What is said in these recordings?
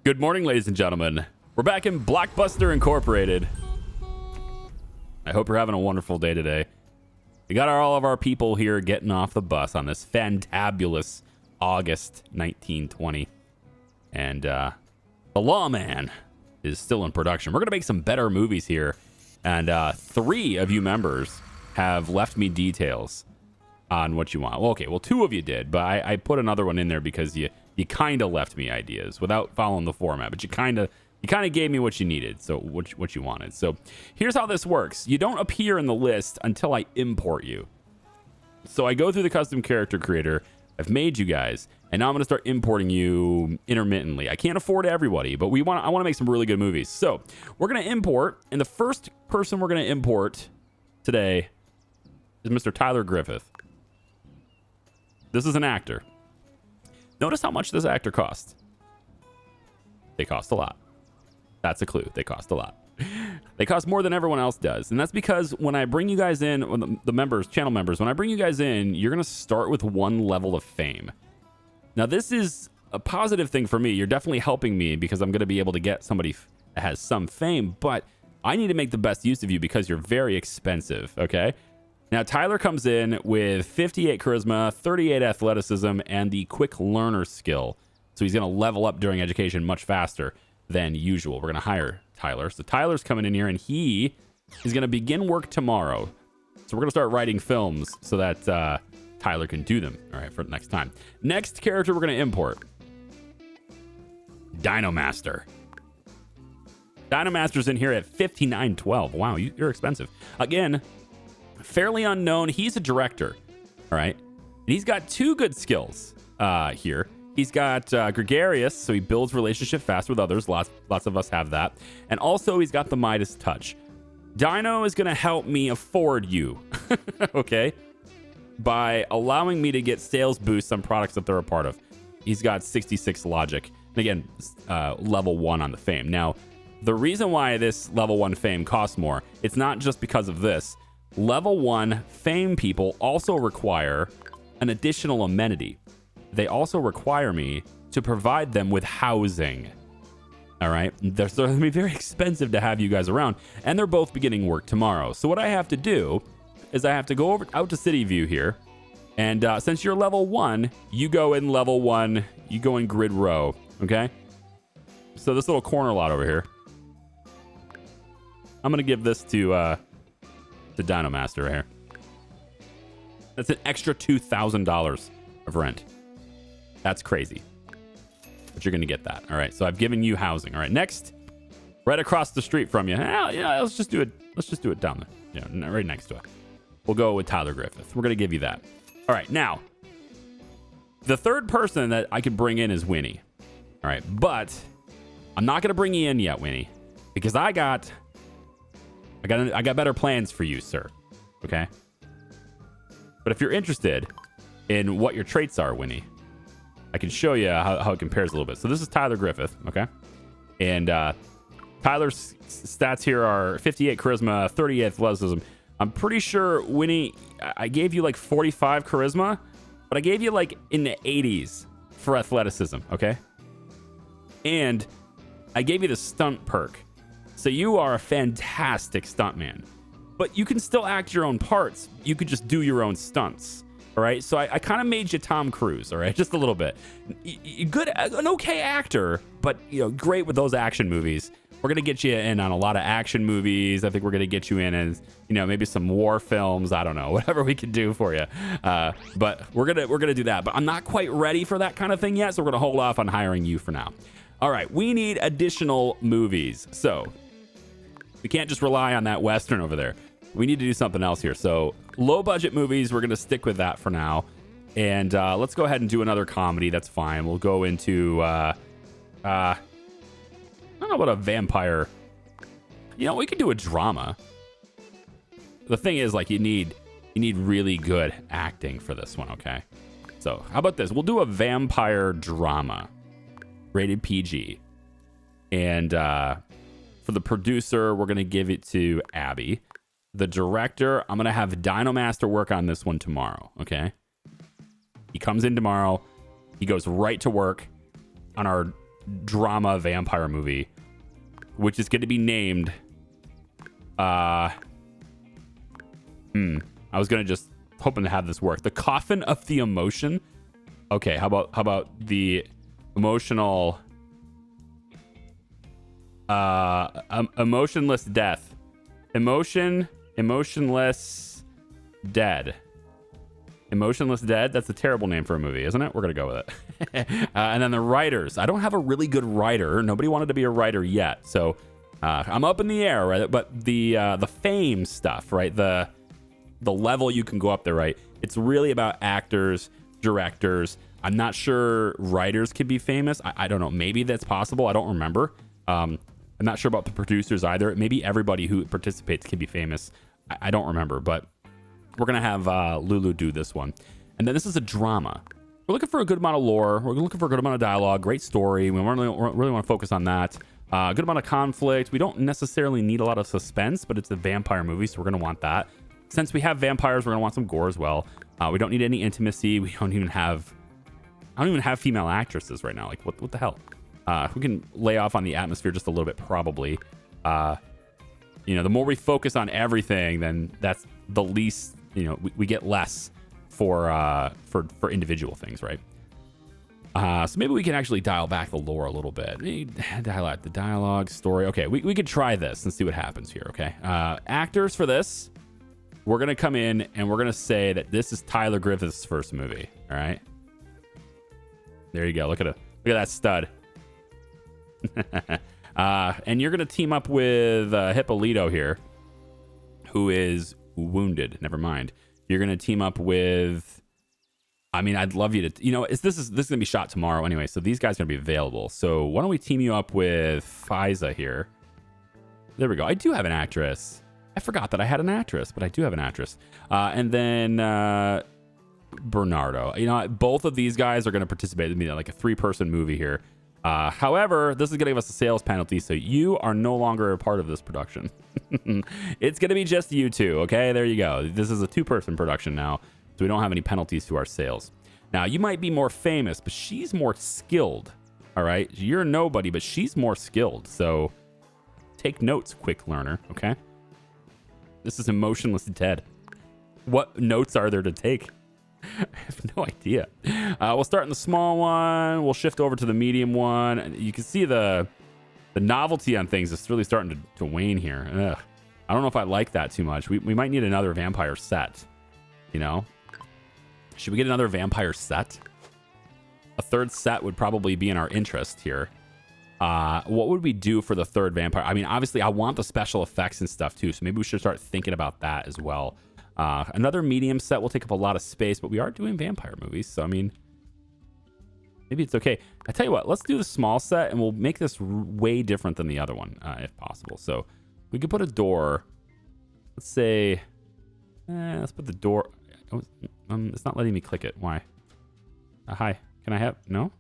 Good morning, ladies and gentlemen. We're back in Blockbuster Incorporated. I hope you're having a wonderful day today. We got all of our people here getting off the bus on this fantabulous August 1920. And The Lawman is still in production. We're going to make some better movies here. And 3 of you members have left me details on what you want. Well, okay, well, 2 of you did, but I put another one in there because you kind of left me ideas without following the format, but you kind of gave me what you needed, so what you wanted. So here's how this works. You don't appear in the list until I import you. So I go through the custom character creator. I've made you guys, and now I'm going to start importing you intermittently. I can't afford everybody, but I want to make some really good movies. So we're going to import, and the first person we're going to import today is Mr. Tyler Griffith. This is an actor. Notice how much this actor costs. They cost a lot. That's a clue. They cost a lot. They cost more than everyone else does. And that's because when I bring you guys in, the members, channel members, when I bring you guys in, you're going to start with 1 level of fame. Now, this is a positive thing for me. You're definitely helping me because I'm going to be able to get somebody that has some fame, but I need to make the best use of you because you're very expensive, okay? Now, Tyler comes in with 58 charisma, 38 athleticism, and the quick learner skill. So he's going to level up during education much faster than usual. We're going to hire Tyler. So Tyler's coming in here, and he is going to begin work tomorrow. So we're going to start writing films so that Tyler can do them, all right, for next time. Next character we're going to import. Dinomaster. Dinomaster's in here at 59.12. Wow, you're expensive. Again, fairly unknown. He's a director, all right? And he's got 2 good skills here. He's got gregarious, so he builds relationship fast with others. Lots of us have that. And also, he's got the Midas touch. Dino is going to help me afford you, okay? By allowing me to get sales boosts on products that they're a part of. He's got 66 logic. And again, level 1 on the fame. Now, the reason why this level 1 fame costs more, it's not just because of this. Level 1 fame people also require an additional amenity. They also require me to provide them with housing. All right. They're going to be very expensive to have you guys around. And they're both beginning work tomorrow. So what I have to do is I have to go out to City View here. And since you're level 1, you go in level 1. You go in grid row. Okay. So this little corner lot over here, I'm going to give this to Dinomaster right here. That's an extra $2,000 of rent. That's crazy. But you're going to get that. All right. So I've given you housing. All right. Next, right across the street from you. Yeah, let's just do it. Let's just do it down there. Yeah, right next to it. We'll go with Tyler Griffith. We're going to give you that. All right. Now, the third person that I could bring in is Winnie. All right. But I'm not going to bring you in yet, Winnie, because I got better plans for you, sir. Okay. But if you're interested in what your traits are, Winnie, I can show you how it compares a little bit. So this is Tyler Griffith, okay? And Tyler's stats here are 58 charisma, 38 athleticism. I'm pretty sure, Winnie, I gave you like 45 charisma, but I gave you like in the 80s for athleticism, okay? And I gave you the stunt perk. So you are a fantastic stuntman. But you can still act your own parts. You could just do your own stunts. All right, so I kind of made you Tom Cruise, all right, just a little bit. An okay actor, but great with those action movies. We're gonna get you in on a lot of action movies. I think we're gonna get you in as maybe some war films. I don't know, whatever we can do for you. But we're gonna do that. But I'm not quite ready for that kind of thing yet, so we're gonna hold off on hiring you for now. All right, we need additional movies, so we can't just rely on that Western over there. We need to do something else here. So low budget movies, we're going to stick with that for now. And let's go ahead and do another comedy. That's fine. We'll go into, I don't know about a vampire. We could do a drama. The thing is, like, you need really good acting for this one, okay? So how about this? We'll do a vampire drama, rated PG. And for the producer, we're going to give it to Abby. The director, I'm going to have Dinomaster work on this one tomorrow, okay? He comes in tomorrow. He goes right to work on our drama vampire movie, which is going to be named I was going to just hoping to have this work. The Coffin of the Emotion. Okay, how about the emotional emotionless death. Emotionless dead. Emotionless Dead. That's a terrible name for a movie, isn't it? We're gonna go with it. And then the writers. I don't have a really good writer. Nobody wanted to be a writer yet, so I'm up in the air, right? But the fame stuff, right? The level you can go up there, right? It's really about actors, directors. I'm not sure writers could be famous. I don't know. Maybe that's possible. I don't remember. I'm not sure about the producers either. Maybe everybody who participates can be famous. I don't remember, but we're going to have Lulu do this one. And then this is a drama. We're looking for a good amount of lore. We're looking for a good amount of dialogue, great story. We really want to focus on that. Good amount of conflict. We don't necessarily need a lot of suspense, but it's a vampire movie, so we're going to want that. Since we have vampires, we're going to want some gore as well. We don't need any intimacy. I don't even have female actresses right now. Like, what the hell? We can lay off on the atmosphere just a little bit, probably. The more we focus on everything, then that's the least, we get less for individual things, right? So maybe we can actually dial back the lore a little bit. Dial out the dialogue, story. Okay, we could try this and see what happens here, okay? Actors for this, we're going to come in and we're going to say that this is Tyler Griffith's first movie, all right? There you go. Look at that stud. And you're going to team up with Hippolito here, who is wounded. Never mind. You're going to team up with... I'd love you to... this is going to be shot tomorrow anyway, so these guys are going to be available. So why don't we team you up with Fiza here? There we go. I do have an actress. I forgot that I had an actress, but I do have an actress. And then Bernardo. Both of these guys are going to participate in like a 3-person movie here. However, this is going to give us a sales penalty, so you are no longer a part of this production. It's going to be just you two, okay? There you go. This is a 2-person production now, so we don't have any penalties to our sales. Now, you might be more famous, but she's more skilled, all right? You're nobody, but she's more skilled, so take notes, quick learner, okay? This is Emotionless Dead. What notes are there to take? I have no idea. We'll start in the small one. We'll shift over to the medium one. You can see the novelty on things is really starting to wane here. Ugh. I don't know if I like that too much. We might need another vampire set. Should we get another vampire set? A third set would probably be in our interest here. What would we do for the third vampire? Obviously, I want the special effects and stuff too, so maybe we should start thinking about that as well. Another medium set will take up a lot of space, but we are doing vampire movies, so maybe it's okay. I tell you what, let's do the small set, and we'll make this way different than the other one, if possible. So we could put a door. Let's say, let's put the door. It's not letting me click it. Why? Hi. Can I have? No.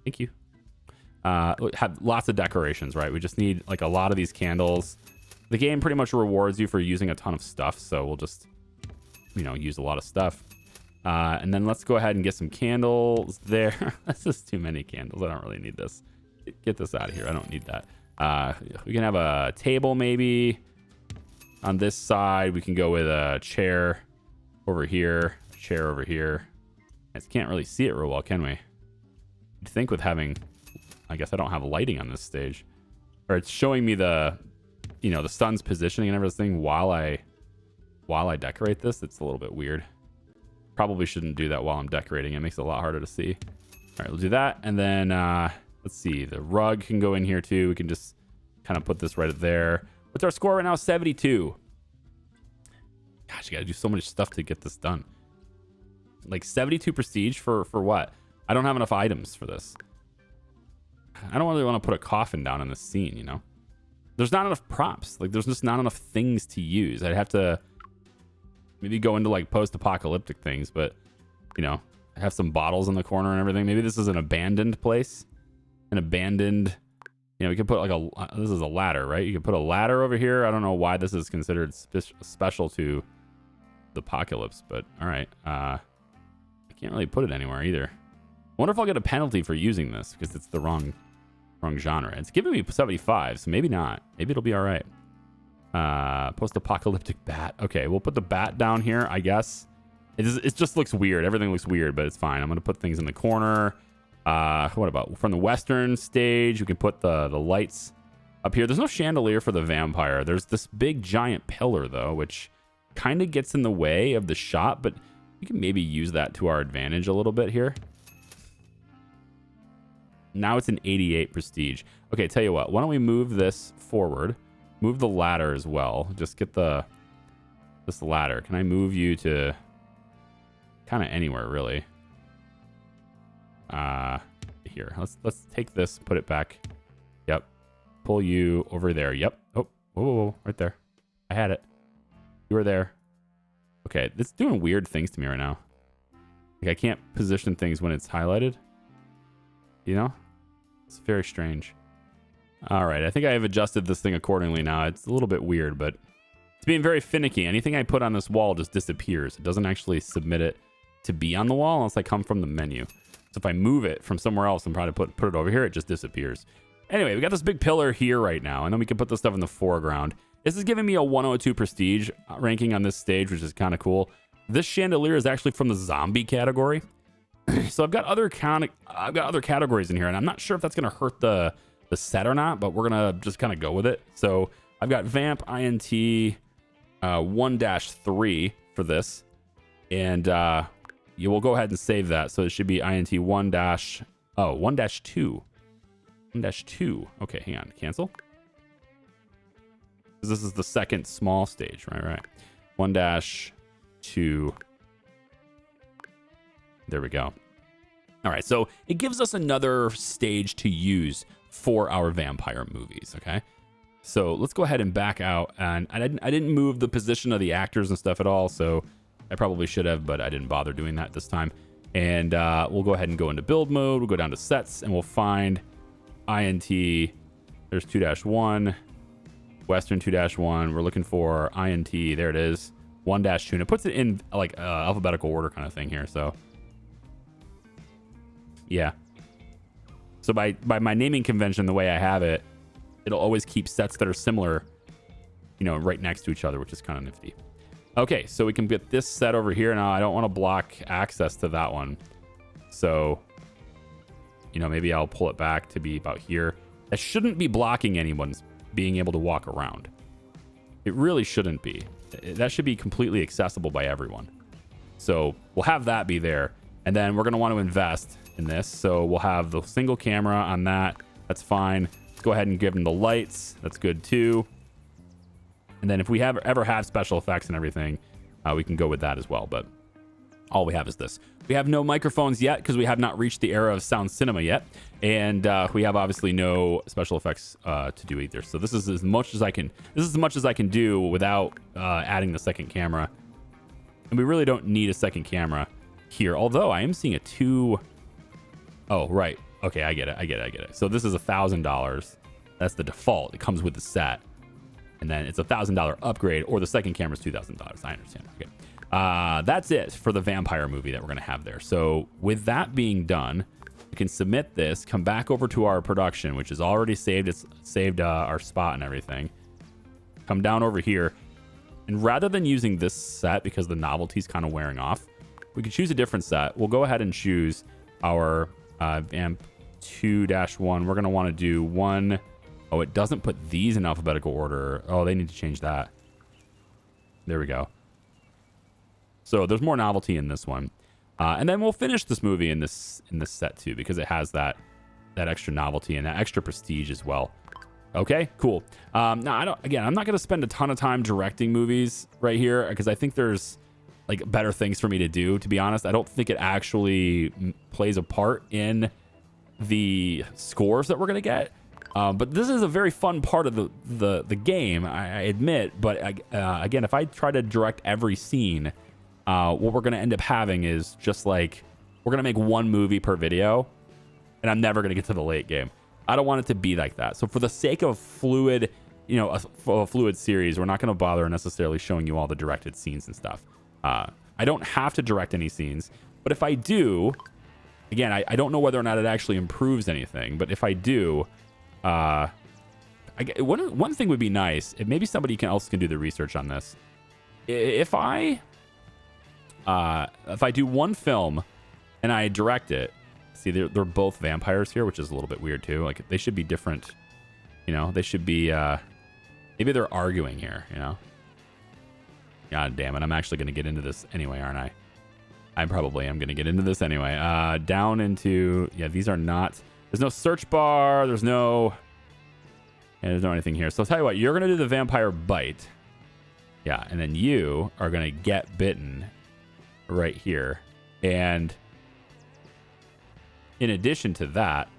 Thank you. Have lots of decorations, right? We just need like a lot of these candles. The game pretty much rewards you for using a ton of stuff, so we'll just, use a lot of stuff. And then let's go ahead and get some candles there. That's just too many candles. I don't really need this. Get this out of here. I don't need that. We can have a table maybe. On this side, we can go with a chair over here, a chair over here. I just can't really see it real well, can we? You'd think with having... I guess I don't have lighting on this stage. Or it's showing me the sun's positioning and everything while I decorate this. It's a little bit weird. Probably shouldn't do that while I'm decorating. It makes it a lot harder to see. All right, we'll do that. And then let's see. The rug can go in here too. We can just kind of put this right there. What's our score right now? 72. Gosh, you got to do so much stuff to get this done. Like 72 prestige for what? I don't have enough items for this. I don't really want to put a coffin down in this scene, There's not enough props. Like, there's just not enough things to use. I'd have to maybe go into, like, post-apocalyptic things, but, have some bottles in the corner and everything. Maybe this is an abandoned place. An abandoned... we could put, like, this is a ladder, right? You could put a ladder over here. I don't know why this is considered special to the apocalypse, but all right. I can't really put it anywhere either. wonder if I'll get a penalty for using this because it's the wrong genre. It's giving me 75, so maybe not. Maybe it'll be all right. Post-apocalyptic bat. Okay, we'll put the bat down here, I guess. It just looks weird. Everything looks weird, but it's fine. I'm going to put things in the corner. What about from the western stage? We can put the lights up here. There's no chandelier for the vampire. There's this big giant pillar, though, which kind of gets in the way of the shot, but we can maybe use that to our advantage a little bit here. Now it's an 88 prestige. Okay, tell you what. Why don't we move this forward? Move the ladder as well. Just get this ladder. Can I move you to kind of anywhere, really? Here. Let's take this, put it back. Yep. Pull you over there. Yep. Oh, whoa, right there. I had it. You were there. Okay, it's doing weird things to me right now. Like I can't position things when it's highlighted. You know? It's very strange. All right, I think I have adjusted this thing accordingly now. It's a little bit weird, but it's being very finicky. Anything I put on this wall just disappears. It doesn't actually submit it to be on the wall unless I come from the menu. So if I move it from somewhere else and try to put it over here, it just disappears. Anyway, we got this big pillar here right now, and then we can put this stuff in the foreground. This is giving me a 102 prestige ranking on this stage, which is kind of cool. This chandelier is actually from the zombie category. So I've got other categories in here, and I'm not sure if that's going to hurt the set or not, but we're going to just kind of go with it. So I've got Vamp INT 1-3 for this, and you will go ahead and save that. So it should be INT 1-2. 1-2. Okay, hang on. Cancel. This is the second small stage, right? 1-2. There we go. All right, so it gives us another stage to use for our vampire movies, okay? So let's go ahead and back out. And I didn't move the position of the actors and stuff at all, so I probably should have, but I didn't bother doing that this time. And we'll go ahead and go into build mode. We'll go down to sets, and we'll find INT. There's 2-1, Western 2-1. We're looking for INT. There it is, 1-2. And it puts it in like alphabetical order kind of thing here, so yeah. So by my naming convention, the way I have it, it'll always keep sets that are similar, you know, right next to each other, which is kind of nifty. Okay, so we can get this set over here. Now, I don't want to block access to that one. So, you know, maybe I'll pull it back to be about here. That shouldn't be blocking anyone's being able to walk around. It really shouldn't be. That should be completely accessible by everyone. So we'll have that be there. And then we're going to want to invest in this. So we'll have the single camera on that. That's fine. Let's go ahead and give them the lights. That's good too. And then if we ever have special effects and everything, we can go with that as well. But all we have is this. We have no microphones yet because we have not reached the era of sound cinema yet. And we have obviously no special effects to do either. So this is as much as I can. This is as much as I can do without adding the second camera. And we really don't need a second camera here. Although I am seeing a 2. Oh, right. Okay, I get it. So this is $1,000. That's the default. It comes with the set. And then it's $1,000 upgrade, or the second camera is $2,000. I understand. Okay. That's it for the vampire movie that we're going to have there. So with that being done, we can submit this, come back over to our production, which is already saved. It's saved our spot and everything. Come down over here. And rather than using this set, because the novelty is kind of wearing off, we could choose a different set. We'll go ahead and choose our Vamp 2-1. We're going to want to do 1. Oh, it doesn't put these in alphabetical order. Oh, they need to change that. There we go. So there's more novelty in this one. And then we'll finish this movie in this set too, because it has that extra novelty and that extra prestige as well. Okay, cool. Now I'm not going to spend a ton of time directing movies right here because I think there's like better things for me to do, to be honest. I don't think it actually plays a part in the scores that we're going to get. But this is a very fun part of the game, I admit. But again, if I try to direct every scene, what we're going to end up having is just like, we're going to make one movie per video, and I'm never going to get to the late game. I don't want it to be like that. So for the sake of fluid, you know, a fluid series, we're not going to bother necessarily showing you all the directed scenes and stuff. I don't have to direct any scenes, but if I do, Again, I don't know whether or not it actually improves anything, but if I do, one thing would be nice if maybe somebody else can do the research on this. If I do one film and I direct it, see they're both vampires here, which is a little bit weird too. Like they should be different, you know. They should be maybe they're arguing here, you know. God damn it! I'm actually going to get into this anyway, aren't I? I probably am going to get into this anyway. Down into these are not. There's no search bar. There's no anything here. So I'll tell you what. You're going to do the vampire bite. Yeah, and then you are going to get bitten right here. And in addition to that,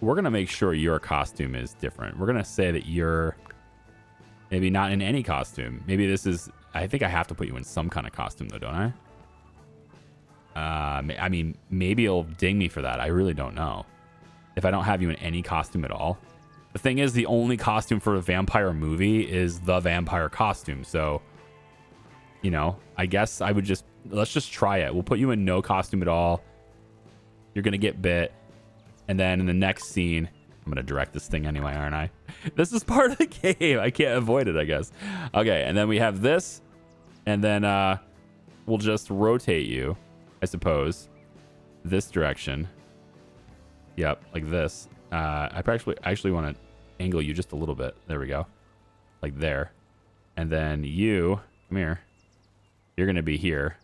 we're going to make sure your costume is different. We're going to say that you're maybe not in any costume. Maybe this is... I think I have to put you in some kind of costume, though, don't I? I mean, maybe it'll ding me for that. I really don't know. If I don't have you in any costume at all. The thing is, the only costume for a vampire movie is the vampire costume. So, you know, I guess I would just... Let's just try it. We'll put you in no costume at all. You're going to get bit. And then in the next scene... I'm going to direct this thing anyway, aren't I? This is part of the game. I can't avoid it, I guess. Okay, and then we have this. And then we'll just rotate you, I suppose, this direction. Yep, like this. I actually want to angle you just a little bit. There we go. Like there. And then you, come here. You're going to be here.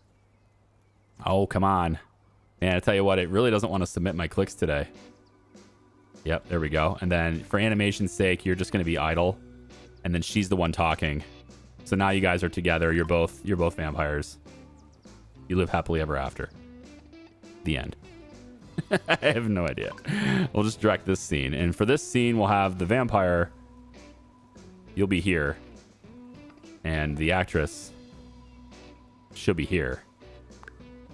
Oh, come on. Man, I tell you what, it really doesn't want to submit my clicks today. Yep, there we go. And then for animation's sake, you're just going to be idle. And then she's the one talking. So now you guys are together. You're both vampires. You live happily ever after. The end. I have no idea. We'll just direct this scene. And for this scene, we'll have the vampire. You'll be here. And the actress, she'll be here.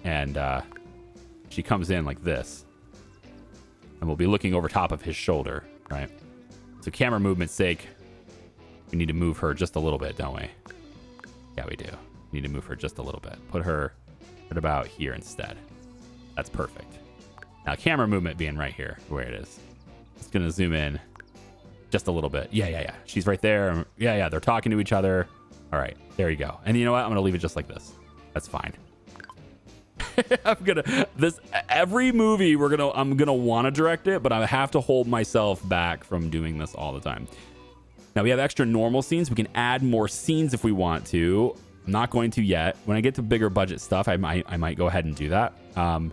And she comes in like this. And we'll be looking over top of his shoulder, right? So camera movement's sake, we need to move her just a little bit, don't we? Yeah, we do. We need to move her just a little bit. Put her at about here instead. That's perfect. Now, camera movement being right here, where it is. It's going to zoom in just a little bit. Yeah. She's right there. Yeah, they're talking to each other. All right, there you go. And you know what? I'm going to leave it just like this. That's fine. Every movie I'm gonna want to direct it, but I have to hold myself back from doing this all the time. Now we have extra normal scenes. We can add more scenes if we want to. I'm not going to yet. When I get to bigger budget stuff, I might go ahead and do that. And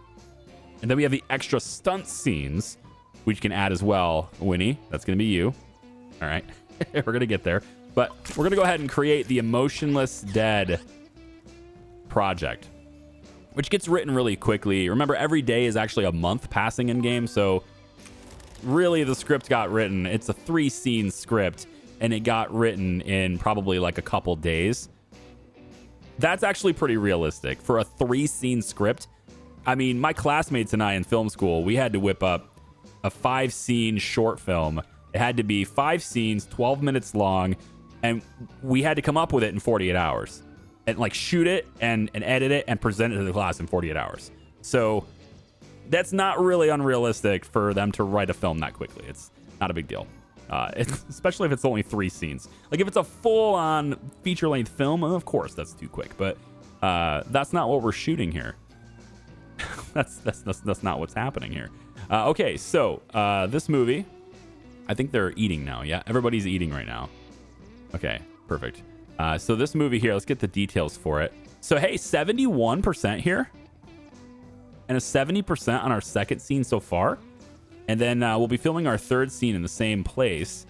then we have the extra stunt scenes, which you can add as well. Winnie, that's gonna be you. All right, we're gonna get there, but we're gonna go ahead and create the Emotionless Dead project, which gets written really quickly. Remember, every day is actually a month passing in game, so really the script got written. It's a 3-scene script, and it got written in probably like a couple days. That's actually pretty realistic for a 3-scene script. I mean, my classmates and I in film school, we had to whip up a 5-scene short film. It had to be 5 scenes, 12 minutes long, and we had to come up with it in 48 hours. And like shoot it and edit it and present it to the class in 48 hours. So that's not really unrealistic for them to write a film that quickly. It's not a big deal. Especially if it's only 3 scenes. Like if it's a full-on feature-length film, of course that's too quick. But that's not what we're shooting here. that's not what's happening here. Okay, so this movie, I think they're eating now. Yeah, everybody's eating right now. Okay, perfect. So this movie here, let's get the details for it. So, hey, 71% here. And a 70% on our second scene so far. And then we'll be filming our third scene in the same place.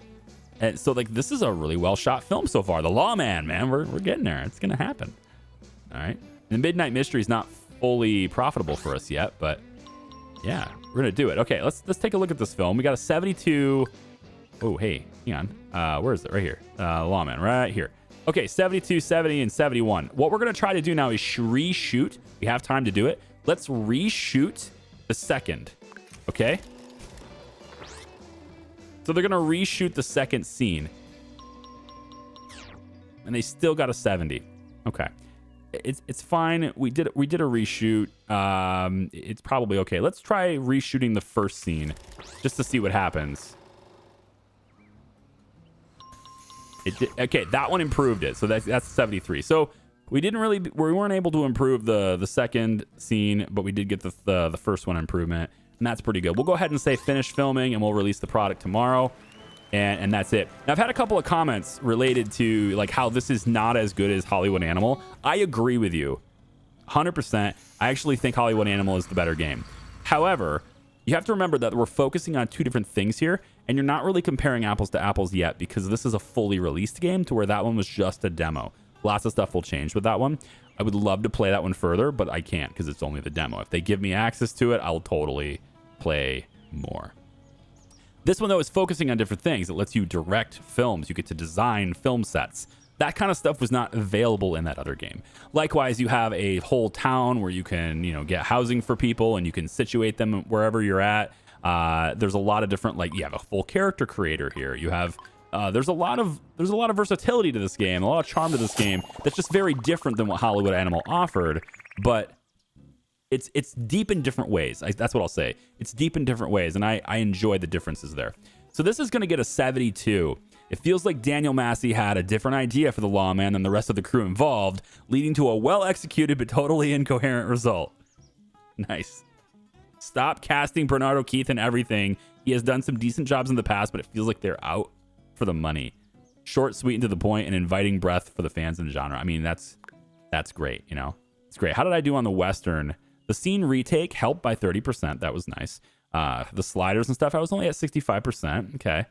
And so, like, this is a really well-shot film so far. The Lawman, man, we're getting there. It's going to happen. All right. The Midnight Mystery is not fully profitable for us yet, but yeah, we're going to do it. Okay, let's take a look at this film. We got a 72. Oh, hey, hang on. Where is it? Right here. Lawman, right here. Okay, 72, 70, and 71. What we're going to try to do now is reshoot. We have time to do it. Let's reshoot the second. Okay? So they're going to reshoot the second scene. And they still got a 70. Okay. it's fine. We did a reshoot. It's probably okay. Let's try reshooting the first scene just to see what happens. Okay, that one improved it. So that's 73. So we weren't able to improve the second scene, but we did get the first one improvement, and that's pretty good. We'll go ahead and say finish filming, and we'll release the product tomorrow, and that's it. Now, I've had a couple of comments related to like how this is not as good as Hollywood Animal. I agree with you 100%. I actually think Hollywood Animal is the better game. However, you have to remember that we're focusing on two different things here, and you're not really comparing apples to apples yet because this is a fully released game to where that one was just a demo. Lots of stuff will change with that one. I would love to play that one further, but I can't because it's only the demo. If they give me access to it, I'll totally play more. This one, though, is focusing on different things. It lets you direct films. You get to design film sets. That kind of stuff was not available in that other game. Likewise, you have a whole town where you can, get housing for people and you can situate them wherever you're at. There's a lot of different, you have a full character creator here. You have, there's a lot of versatility to this game, a lot of charm to this game that's just very different than what Hollywood Animal offered, but it's deep in different ways. That's what I'll say. It's deep in different ways, and I enjoy the differences there. So this is going to get a 72. It feels like Daniel Massey had a different idea for the lawman than the rest of the crew involved, leading to a well-executed but totally incoherent result. Nice. Stop casting Bernardo Keith in everything. He has done some decent jobs in the past, but it feels like they're out for the money. Short, sweet, and to the point, and inviting breath for the fans in the genre. I mean, that's great, It's great. How did I do on the Western? The scene retake helped by 30%. That was nice. The sliders and stuff, I was only at 65%. Okay.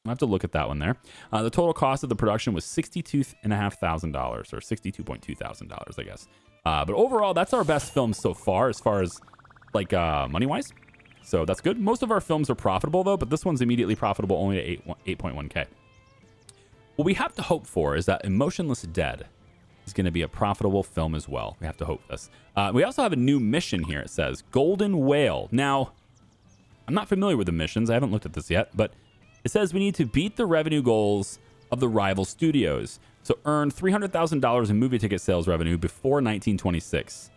I'll have to look at that one there. The total cost of the production was $62,500 or $62,200, I guess. But overall, that's our best film so far as money-wise. So that's good. Most of our films are profitable, though, but this one's immediately profitable only at 8.1K. What we have to hope for is that Emotionless Dead is going to be a profitable film as well. We have to hope this. We also have a new mission here. It says Golden Whale. Now, I'm not familiar with the missions. I haven't looked at this yet, but it says we need to beat the revenue goals of the rival studios. So earn $300,000 in movie ticket sales revenue before 1926.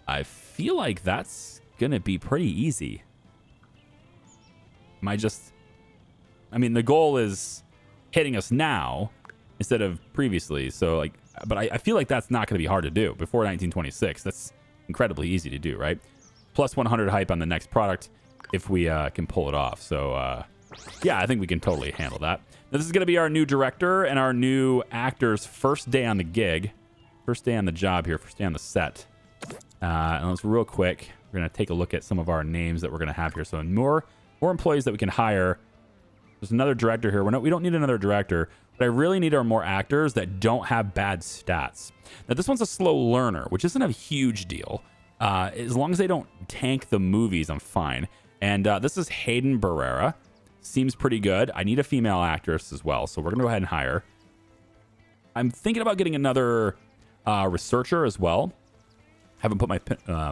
I feel like that's going to be pretty easy. The goal is hitting us now instead of previously. So but I feel like that's not going to be hard to do before 1926. That's incredibly easy to do, right? Plus 100 hype on the next product if we can pull it off. So, yeah, I think we can totally handle that. Now, this is going to be our new director and our new actor's first day on the gig. First day on the job here. First day on the set. And let's real quick. We're going to take a look at some of our names that we're going to have here. So more employees that we can hire. There's another director here. We don't need another director. What I really need are more actors that don't have bad stats. Now, this one's a slow learner, which isn't a huge deal. As long as they don't tank the movies, I'm fine. And this is Hayden Barrera. Seems pretty good. I need a female actress as well, so we're going to go ahead and hire. I'm thinking about getting another researcher as well. Haven't put my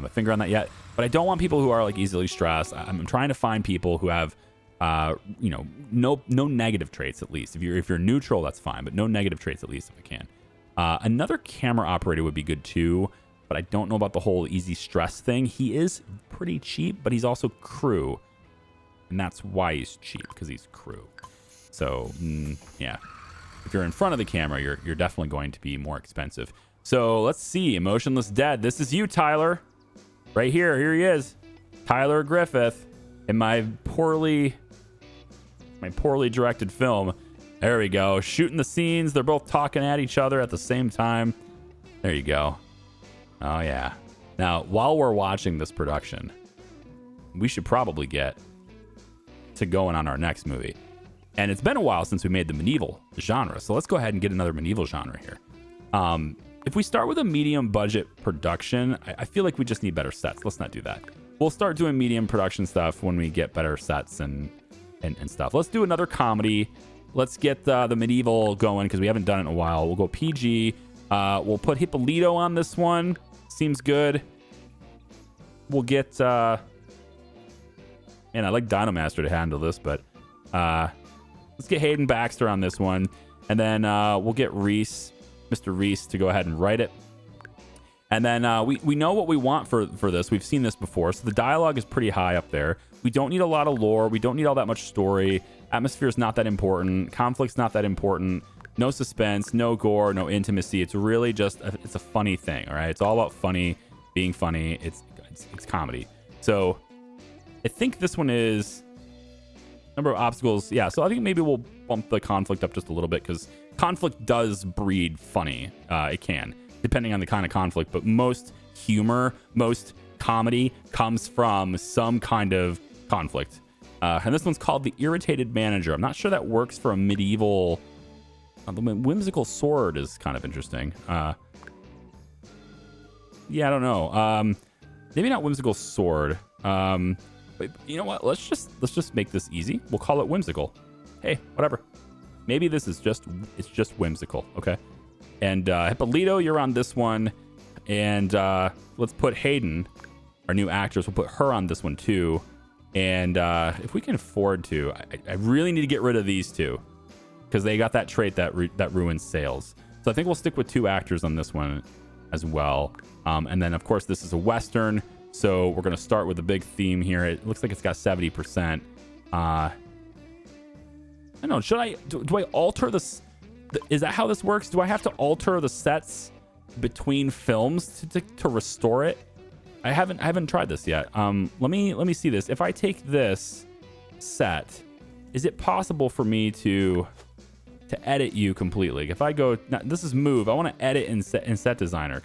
finger on that yet, but I don't want people who are easily stressed. I'm trying to find people who have no negative traits at least. If you're neutral, that's fine, but no negative traits at least if I can. Another camera operator would be good too, but I don't know about the whole easy stress thing. He is pretty cheap, but he's also crew, and that's why he's cheap, because he's crew. So yeah, if you're in front of the camera, you're definitely going to be more expensive. So let's see, Emotionless Dead. This is you, Tyler. Right here. Here he is. Tyler Griffith in my poorly directed film. There we go. Shooting the scenes. They're both talking at each other at the same time. There you go. Oh, yeah. Now, while we're watching this production, we should probably get to going on our next movie. And it's been a while since we made the medieval genre. So let's go ahead and get another medieval genre here. If we start with a medium budget production, I feel like we just need better sets. Let's not do that. We'll start doing medium production stuff when we get better sets and stuff. Let's do another comedy. Let's get the medieval going because we haven't done it in a while. We'll go PG. We'll put Hippolito on this one. Seems good. We'll get... and I like Dinomaster to handle this, but let's get Hayden Baxter on this one. And then we'll get Reese, Mr. Reese, to go ahead and write it. And then we know what we want for this. We've seen this before. So the dialogue is pretty high up there. We don't need a lot of lore. We don't need all that much story. Atmosphere is not that important. Conflict's not that important. No suspense, no gore, no intimacy. It's really just it's a funny thing, all right? It's all about funny, being funny. It's comedy. So I think this one is number of obstacles. Yeah, so I think maybe we'll bump the conflict up just a little bit because conflict does breed funny. It can, depending on the kind of conflict. But most humor, most comedy comes from some kind of conflict. And this one's called The Irritated Manager. I'm not sure that works for a medieval... the whimsical sword is kind of interesting. Yeah, I don't know. Maybe not whimsical sword. But you know what? Let's just make this easy. We'll call it whimsical. Hey, whatever. Maybe this is just whimsical. Okay. And Hippolito, you're on this one. And let's put Hayden, our new actress. We'll put her on this one too. And if we can afford to, I really need to get rid of these two because they got that trait that ruins sales. So I think we'll stick with 2 actors on this one as well. And then of course this is a Western. So we're going to start with a big theme here. It looks like it's got 70%. I don't know. Should do I alter this? Is that how this works? Do I have to alter the sets between films to restore it? I haven't tried this yet. Let me see this. If I take this set, is it possible for me to edit you completely? If I go, now, this is move. I want to edit in set designer.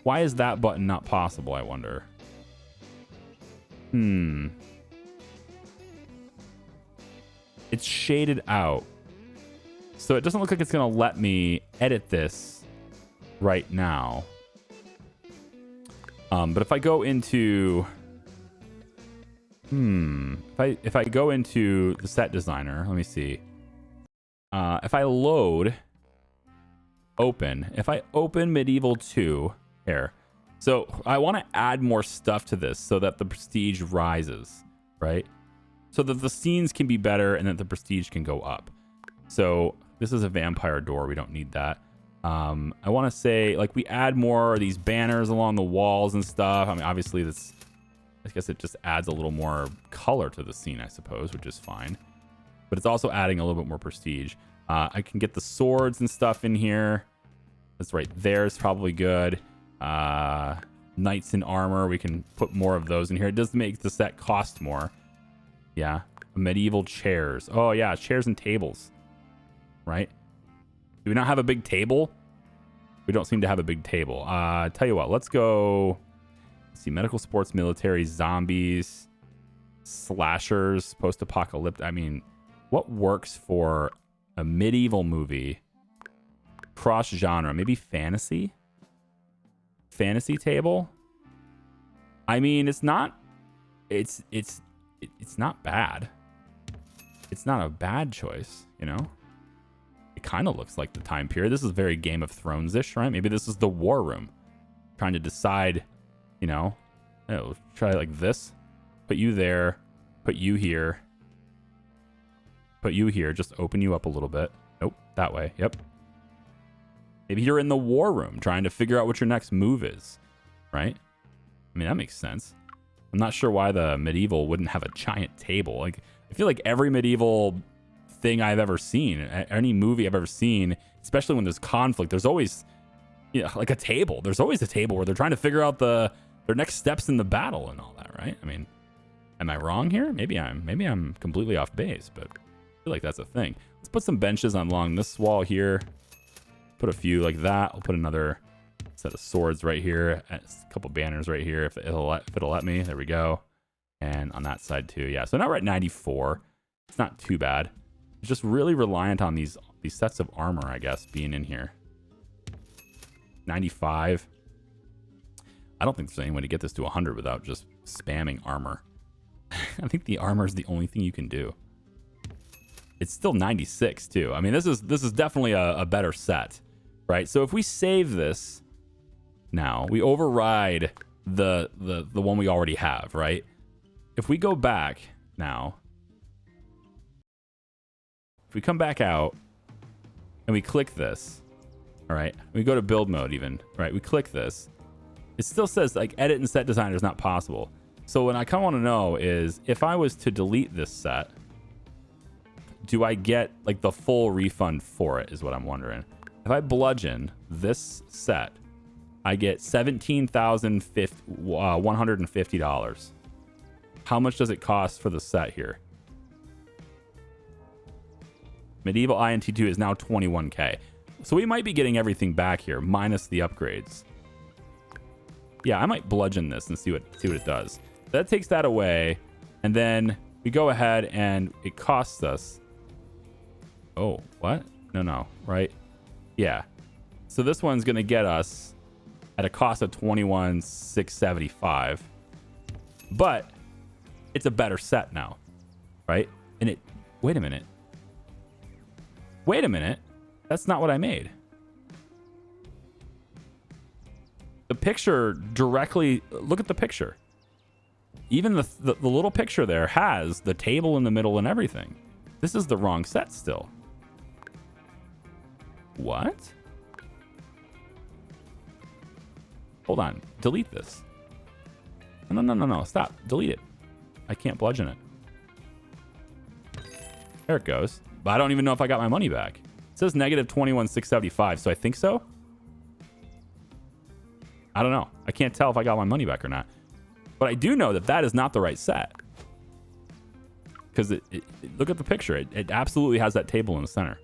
Why is that button not possible? I wonder. It's shaded out. So it doesn't look like it's going to let me edit this right now. But if I go into... If I go into the set designer, let me see. If I load... Open. If I open Medieval 2... Here. So I want to add more stuff to this so that the prestige rises, right? So that the scenes can be better and that the prestige can go up. So this is a vampire door. We don't need that. I want to say, like, we add more of these banners along the walls and stuff. I mean, obviously, this, I guess it just adds a little more color to the scene, I suppose, which is fine. But it's also adding a little bit more prestige. I can get the swords and stuff in here. That's right there. It's probably good. Knights in armor. We can put more of those in here. It does make the set cost more. Yeah. Medieval chairs. Oh, yeah. Chairs and tables. Right? Do we not have a big table? We don't seem to have a big table. Tell you what, let's go. Let's see, medical, sports, military, zombies, slashers, post-apocalyptic. I mean, what works for a medieval movie? Cross genre, maybe fantasy? Fantasy table? I mean, it's not. It's not bad. It's not a bad choice, you know. It kind of looks like the time period. This is very Game of Thrones-ish, right? Maybe this is the war room. Trying to decide, you know. Oh, try like this. Put you there. Put you here. Put you here. Just open you up a little bit. Nope. That way. Yep. Maybe you're in the war room trying to figure out what your next move is. Right? I mean, that makes sense. I'm not sure why the medieval wouldn't have a giant table. Like, I feel like every medieval thing I've ever seen, any movie I've ever seen, especially when there's conflict, there's always, you know, like a table. There's always a table where they're trying to figure out their next steps in the battle and all that, right? I mean, am I wrong here? Maybe I'm completely off base, but I feel like that's a thing. Let's put some benches along this wall here. Put a few like that. I'll put another set of swords right here. A couple banners right here if it'll let me. There we go. And on that side too. Yeah. So now we're at 94. It's not too bad. It's just really reliant on these sets of armor, I guess, being in here. 95. I don't think there's any way to get this to 100 without just spamming armor. I think the armor is the only thing you can do. It's still 96 too. I mean, this is definitely a better set, right? So if we save this now, we override the one we already have, right? If we go back now, if we come back out and we click this, all right, we go to build mode even, right? We click this. It still says like edit and set designer is not possible. So what I kind of want to know is if I was to delete this set, do I get like the full refund for it is what I'm wondering. If I bludgeon this set, I get $17,150. How much does it cost for the set here? Medieval INT2 is now 21K. So we might be getting everything back here, minus the upgrades. Yeah, I might bludgeon this and see what it does. That takes that away, and then we go ahead and it costs us. Oh, what? No, right? Yeah. So this one's gonna get us at a cost of 21,675, but it's a better set now, right? And it. Wait a minute. That's not what I made. The picture directly. Look at the picture. Even the little picture there has the table in the middle and everything. This is the wrong set still. What? Hold on. Delete this. No. Stop. Delete it. I can't bludgeon it. There it goes. But I don't even know if I got my money back. It says negative 21,675, so I think so. I don't know. I can't tell if I got my money back or not. But I do know that that is not the right set. Because look at the picture. It absolutely has that table in the center.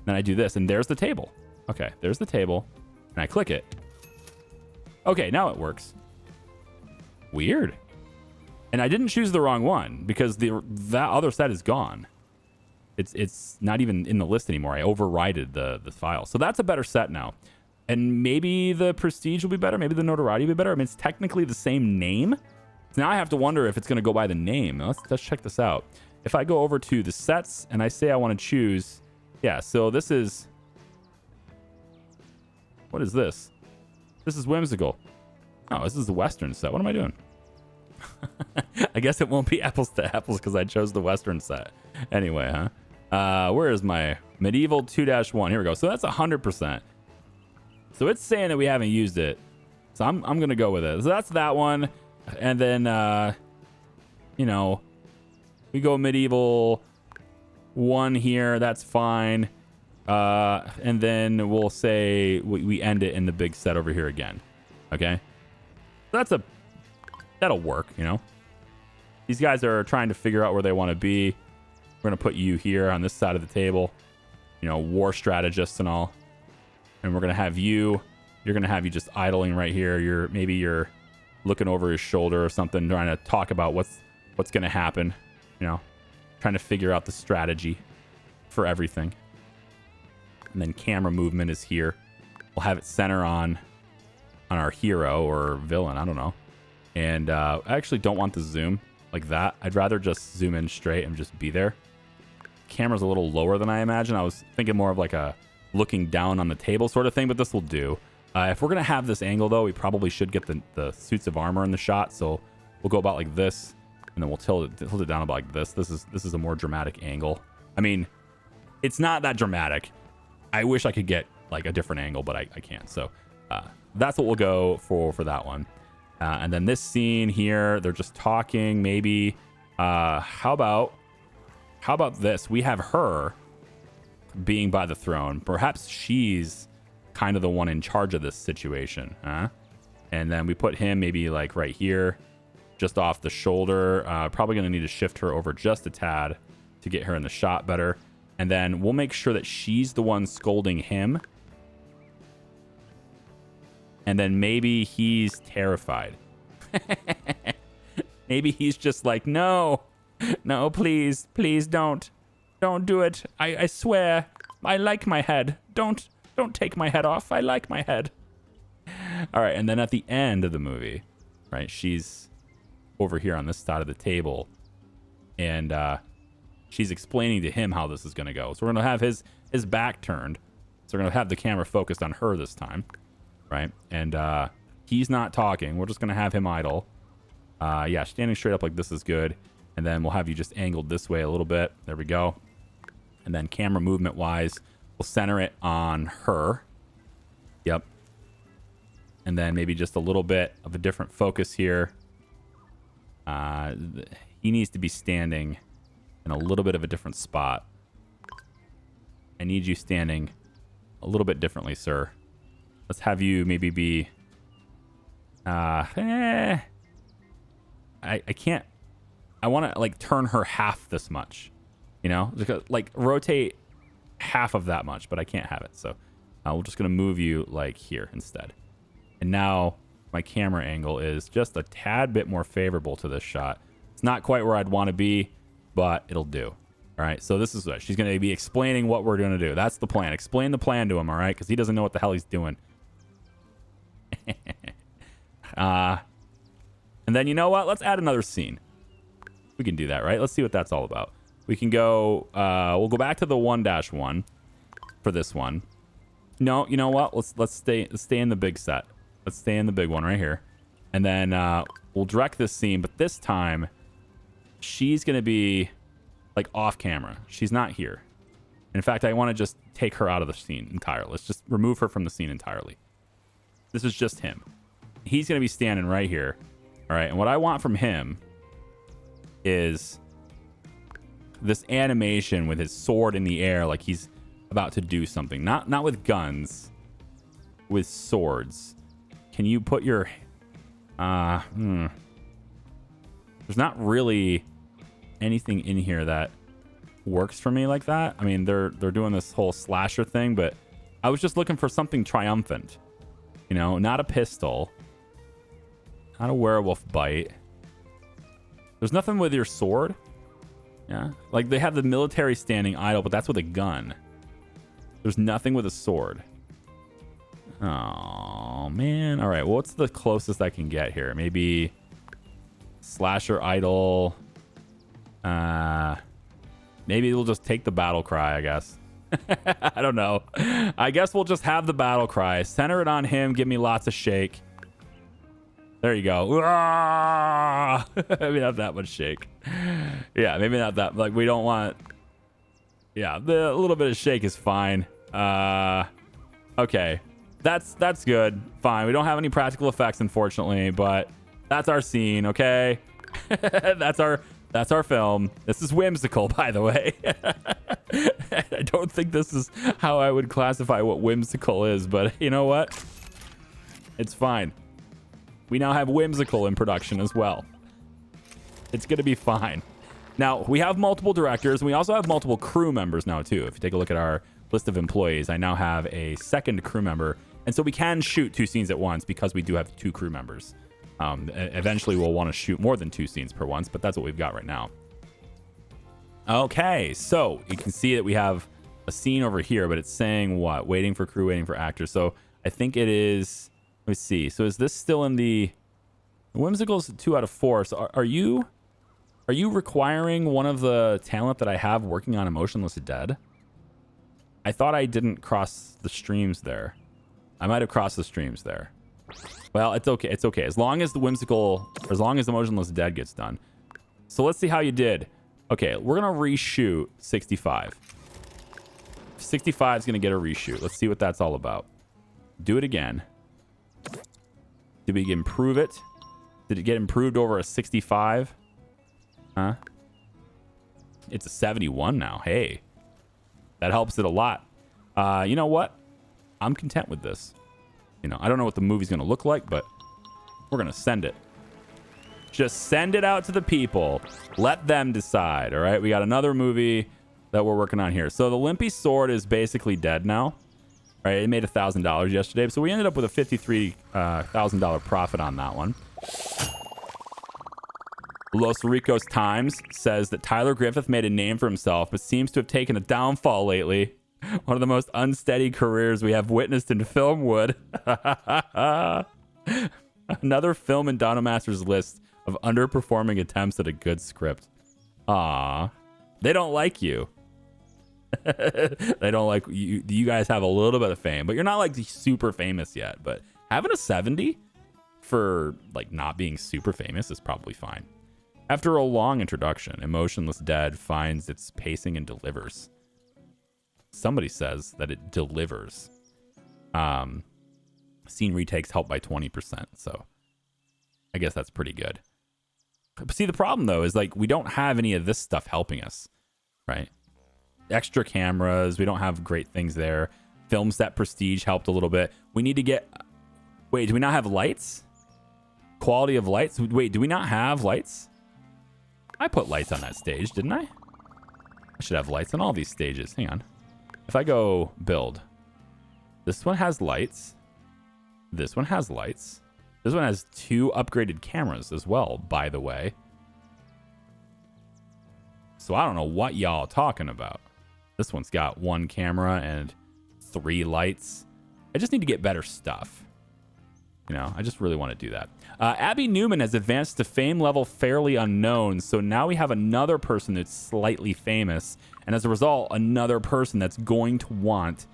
Then I do this, and there's the table. Okay, there's the table. And I click it. Okay, now it works. Weird. And I didn't choose the wrong one, because that other set is gone. It's not even in the list anymore. I overrided the file. So that's a better set now. And maybe the prestige will be better. Maybe the notoriety will be better. I mean, it's technically the same name. So now I have to wonder if it's going to go by the name. Let's check this out. If I go over to the sets and I say I want to choose... Yeah, so this is... What is this? This is whimsical. Oh, this is the Western set. What am I doing? I guess it won't be apples to apples because I chose the Western set. Anyway, huh? Where is my medieval 2-1? Here we go. So that's 100%. So it's saying that we haven't used it. So I'm going to go with it. So that's that one. And then, you know, we go medieval 1 here. That's fine. And then we'll say we end it in the big set over here again. Okay. That'll work, you know. These guys are trying to figure out where they want to be. We're going to put you here on this side of the table. You know, war strategists and all. And we're going to have you. You're going to have you just idling right here. Maybe you're looking over his shoulder or something, trying to talk about what's going to happen. You know, trying to figure out the strategy for everything. And then camera movement is here. We'll have it center on our hero or villain. I don't know. And I actually don't want the zoom like that. I'd rather just zoom in straight and just be there. Camera's a little lower than I imagine. I was thinking more of like a looking down on the table sort of thing, but this will do. If we're going to have this angle, though, we probably should get the suits of armor in the shot. So we'll go about like this, and then we'll tilt it down about like this. This is a more dramatic angle. I mean, it's not that dramatic. I wish I could get like a different angle, but I can't. So that's what we'll go for that one. And then this scene here, they're just talking. Maybe how about this? We have her being by the throne. Perhaps she's kind of the one in charge of this situation, huh? And then we put him maybe like right here, just off the shoulder. Probably going to need to shift her over just a tad to get her in the shot better. And then we'll make sure that she's the one scolding him. And then maybe he's terrified. Maybe he's just like, no, please don't do it. I swear, I like my head. Don't take my head off. I like my head. All right. And then at the end of the movie, right, she's over here on this side of the table, and she's explaining to him how this is going to go. So we're going to have his back turned. So we're going to have the camera focused on her this time, right? And he's not talking. We're just going to have him idle. Yeah, standing straight up like this is good. And then we'll have you just angled this way a little bit. There we go. And then camera movement wise, we'll center it on her. Yep. And then maybe just a little bit of a different focus here. He needs to be standing in a little bit of a different spot. I need you standing a little bit differently, sir. Let's have you maybe be... I can't... I want to, like, turn her half this much. You know? Like, rotate half of that much, but I can't have it. So we're just going to move you, like, here instead. And now my camera angle is just a tad bit more favorable to this shot. It's not quite where I'd want to be, but it'll do. All right, so this is what she's going to be explaining what we're going to do. That's the plan. Explain the plan to him, all right? Because he doesn't know what the hell he's doing. And then you know what? Let's add another scene. We can do that, right? Let's see what that's all about. We can go, we'll go back to the 1-1 for this one. No, you know what? Let's stay in the big set. Let's stay in the big one right here. And then we'll direct this scene, but this time she's going to be like off camera. She's not here. In fact, I want to just take her out of the scene entirely. Let's just remove her from the scene entirely. This is just him. He's going to be standing right here. All right. And what I want from him is this animation with his sword in the air, like he's about to do something. Not with guns, with swords. Can you put your... There's not really anything in here that works for me like that. I mean, they're doing this whole slasher thing, but I was just looking for something triumphant. You know, not a pistol. Not a werewolf bite. There's nothing with your sword. Yeah. Like, they have the military standing idle, but that's with a gun. There's nothing with a sword. Oh, man. All right. Well, what's the closest I can get here? Maybe slasher idol. Maybe we'll just take the battle cry, I guess. I don't know. I guess we'll just have the battle cry. Center it on him. Give me lots of shake. There you go. Maybe not that much shake. Yeah, maybe not that. Like, we don't want... Yeah, a little bit of shake is fine. Okay. That's good. Fine. We don't have any practical effects, unfortunately, but that's our scene, okay? That's our film. This is whimsical, by the way. I don't think this is how I would classify what whimsical is, but you know what? It's fine. We now have whimsical in production as well. It's going to be fine. Now, we have multiple directors, and we also have multiple crew members now, too. If you take a look at our list of employees, I now have a second crew member. And so we can shoot 2 scenes at once because we do have 2 crew members. Eventually, we'll want to shoot more than 2 scenes per once, but that's what we've got right now. Okay, so you can see that we have a scene over here, but it's saying what? Waiting for crew, waiting for actors. So I think it is... Let me see. So is this still in the... Whimsical's 2 out of 4. So are you requiring one of the talent that I have working on Emotionless Dead? I thought I didn't cross the streams there. I might have crossed the streams there. Well, it's okay. It's okay. As long as the Emotionless Dead gets done. So let's see how you did. Okay, we're going to reshoot 65. 65 is going to get a reshoot. Let's see what that's all about. Do it again. Did we improve it? Did it get improved over a 65? Huh? It's a 71 now. Hey, that helps it a lot. You know what? I'm content with this. You know, I don't know what the movie's going to look like, but we're going to send it. Just send it out to the people. Let them decide, all right? We got another movie that we're working on here. So the Limpy Sword is basically dead now. Right, it made $1,000 yesterday, so we ended up with a $53,000 profit on that one. Los Ricos Times says that Tyler Griffith made a name for himself, but seems to have taken a downfall lately. One of the most unsteady careers we have witnessed in Filmwood. Another film in Donomaster's list of underperforming attempts at a good script. Aw, they don't like you. They don't like you. You guys have a little bit of fame, but you're not like super famous yet. But having a 70 for like not being super famous is probably fine. After a long introduction, Emotionless Dead finds its pacing and delivers. Somebody says that it delivers. Scene retakes help by 20%. So I guess that's pretty good. But see, the problem though is like we don't have any of this stuff helping us, right? Extra cameras, we don't have great things there. Film set prestige helped a little bit. We need to get... Wait, do we not have lights? Quality of lights? Wait, do we not have lights? I put lights on that stage, didn't I? I should have lights on all these stages. Hang on. If I go build, this one has lights. This one has lights. This one has 2 upgraded cameras as well, by the way. So I don't know what y'all are talking about. This one's got 1 camera and 3 lights. I just need to get better stuff. You know, I just really want to do that. Abby Newman has advanced to fame level fairly unknown. So now we have another person that's slightly famous. And as a result, another person that's going to want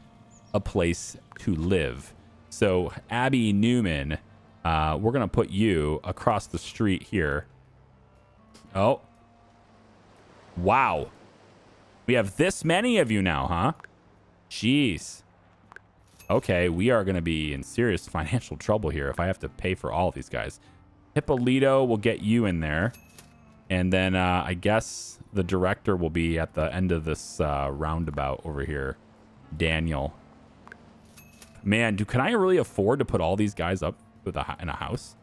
a place to live. So Abby Newman, we're going to put you across the street here. Oh. Wow. We have this many of you now, huh? Jeez. Okay, we are going to be in serious financial trouble here if I have to pay for all of these guys. Hippolito will get you in there. And then I guess the director will be at the end of this roundabout over here. Daniel. Man, can I really afford to put all these guys up with in a house?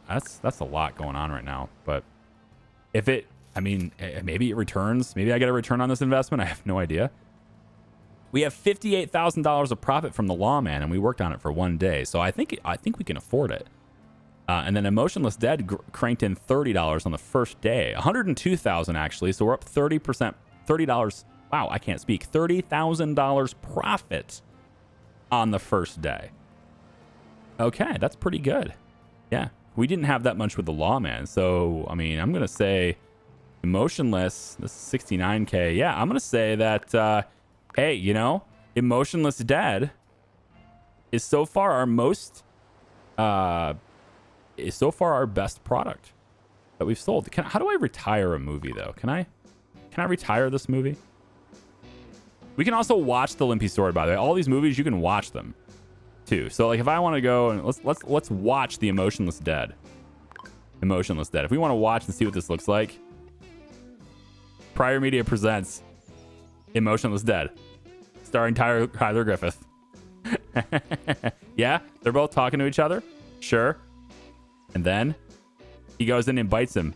That's a lot going on right now. But if it... I mean, maybe it returns. Maybe I get a return on this investment. I have no idea. We have $58,000 of profit from the Lawman, and we worked on it for 1 day. So I think we can afford it. And then Emotionless Dead cranked in $30 on the first day. $102,000 actually. So we're up 30%. $30. Wow, I can't speak. $30,000 profit on the first day. Okay, that's pretty good. Yeah, we didn't have that much with the Lawman. So I mean, I'm gonna say Emotionless. This is 69K. Yeah, I'm gonna say that. Hey, you know, Emotionless Dead is so far our best product that we've sold. How do I retire a movie though? Can I retire this movie? We can also watch the Limpy Sword, by the way. All these movies, you can watch them too. So like if I want to go and let's watch the Emotionless Dead. Emotionless Dead. If we want to watch and see what this looks like, Pryor Media presents Emotionless Dead, starring Tyler Griffith. Yeah, they're both talking to each other. Sure. And then he goes in and bites him.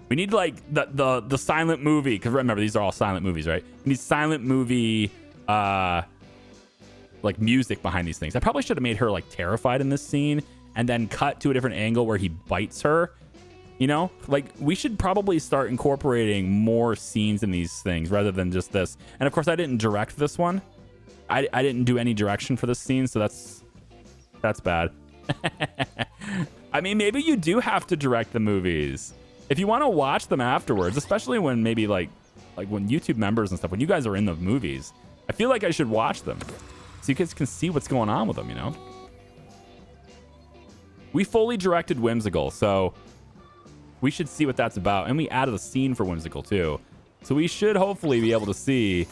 We need like the silent movie, because remember, these are all silent movies, right? We need silent movie like music behind these things. I probably should have made her like terrified in this scene and then cut to a different angle where he bites her. You know, like we should probably start incorporating more scenes in these things rather than just this. And of course, I didn't direct this one. I didn't do any direction for this scene, so that's bad. I mean, maybe you do have to direct the movies if you want to watch them afterwards, especially when maybe like when YouTube members and stuff, when you guys are in the movies. I feel like I should watch them so you guys can see what's going on with them. You know, we fully directed Whimsical, so we should see what that's about. And we added a scene for Whimsical too. So we should hopefully be able to see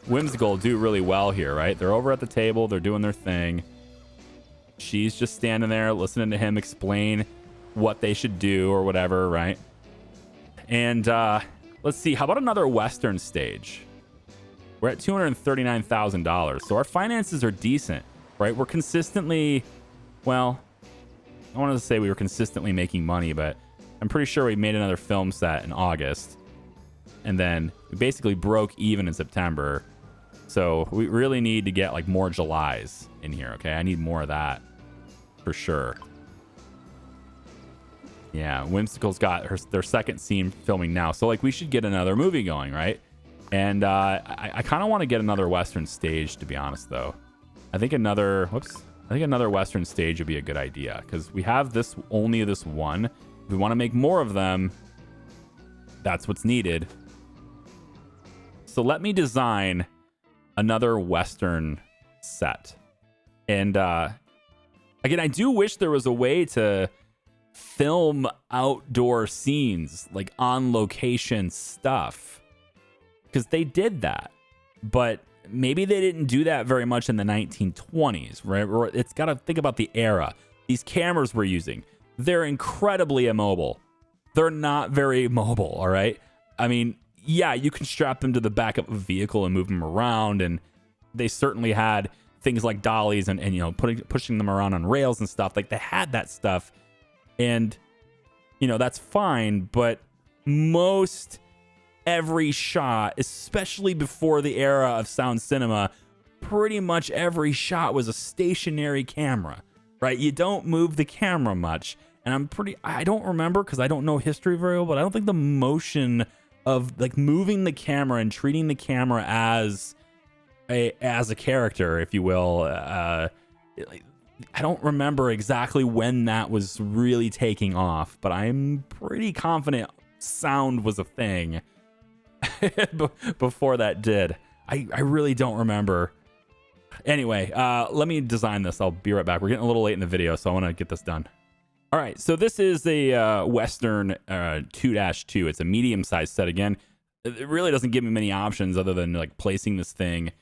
Whimsical do really well here, right? They're over at the table. They're doing their thing. She's just standing there listening to him explain what they should do or whatever, right? And let's see. How about another Western stage? We're at $239,000. So our finances are decent, right? We're consistently, well, I wanted to say we were consistently making money, but I'm pretty sure we made another film set in August. And then we basically broke even in September. So we really need to get like more Julys in here, okay? I need more of that for sure. Yeah, Whimsical's got their second scene filming now. So like we should get another movie going, right? And I kind of want to get another Western stage, to be honest, though. I think another Western stage would be a good idea because we have only this one. If we want to make more of them, that's what's needed. So let me design another Western set. And again, I do wish there was a way to film outdoor scenes, like on location stuff, because they did that. but maybe they didn't do that very much in the 1920s, right? It's got to think about the era. These cameras we're using, they're incredibly immobile. They're not very mobile, all right? I mean, yeah, you can strap them to the back of a vehicle and move them around, and they certainly had things like dollies and you know, pushing them around on rails and stuff. Like, they had that stuff, and you know, that's fine, but most every shot, especially before the era of sound cinema, pretty much every shot was a stationary camera, right? You don't move the camera much. And I don't remember, because I don't know history very well, but I don't think the motion of like moving the camera and treating the camera as a character, if you will, I don't remember exactly when that was really taking off, but I'm pretty confident sound was a thing before that did. I really don't remember. Anyway, let me design this. I'll be right back. We're getting a little late in the video, so I want to get this done. All right, so this is a Western 2-2. It's a medium-sized set again. It really doesn't give me many options other than like placing this thing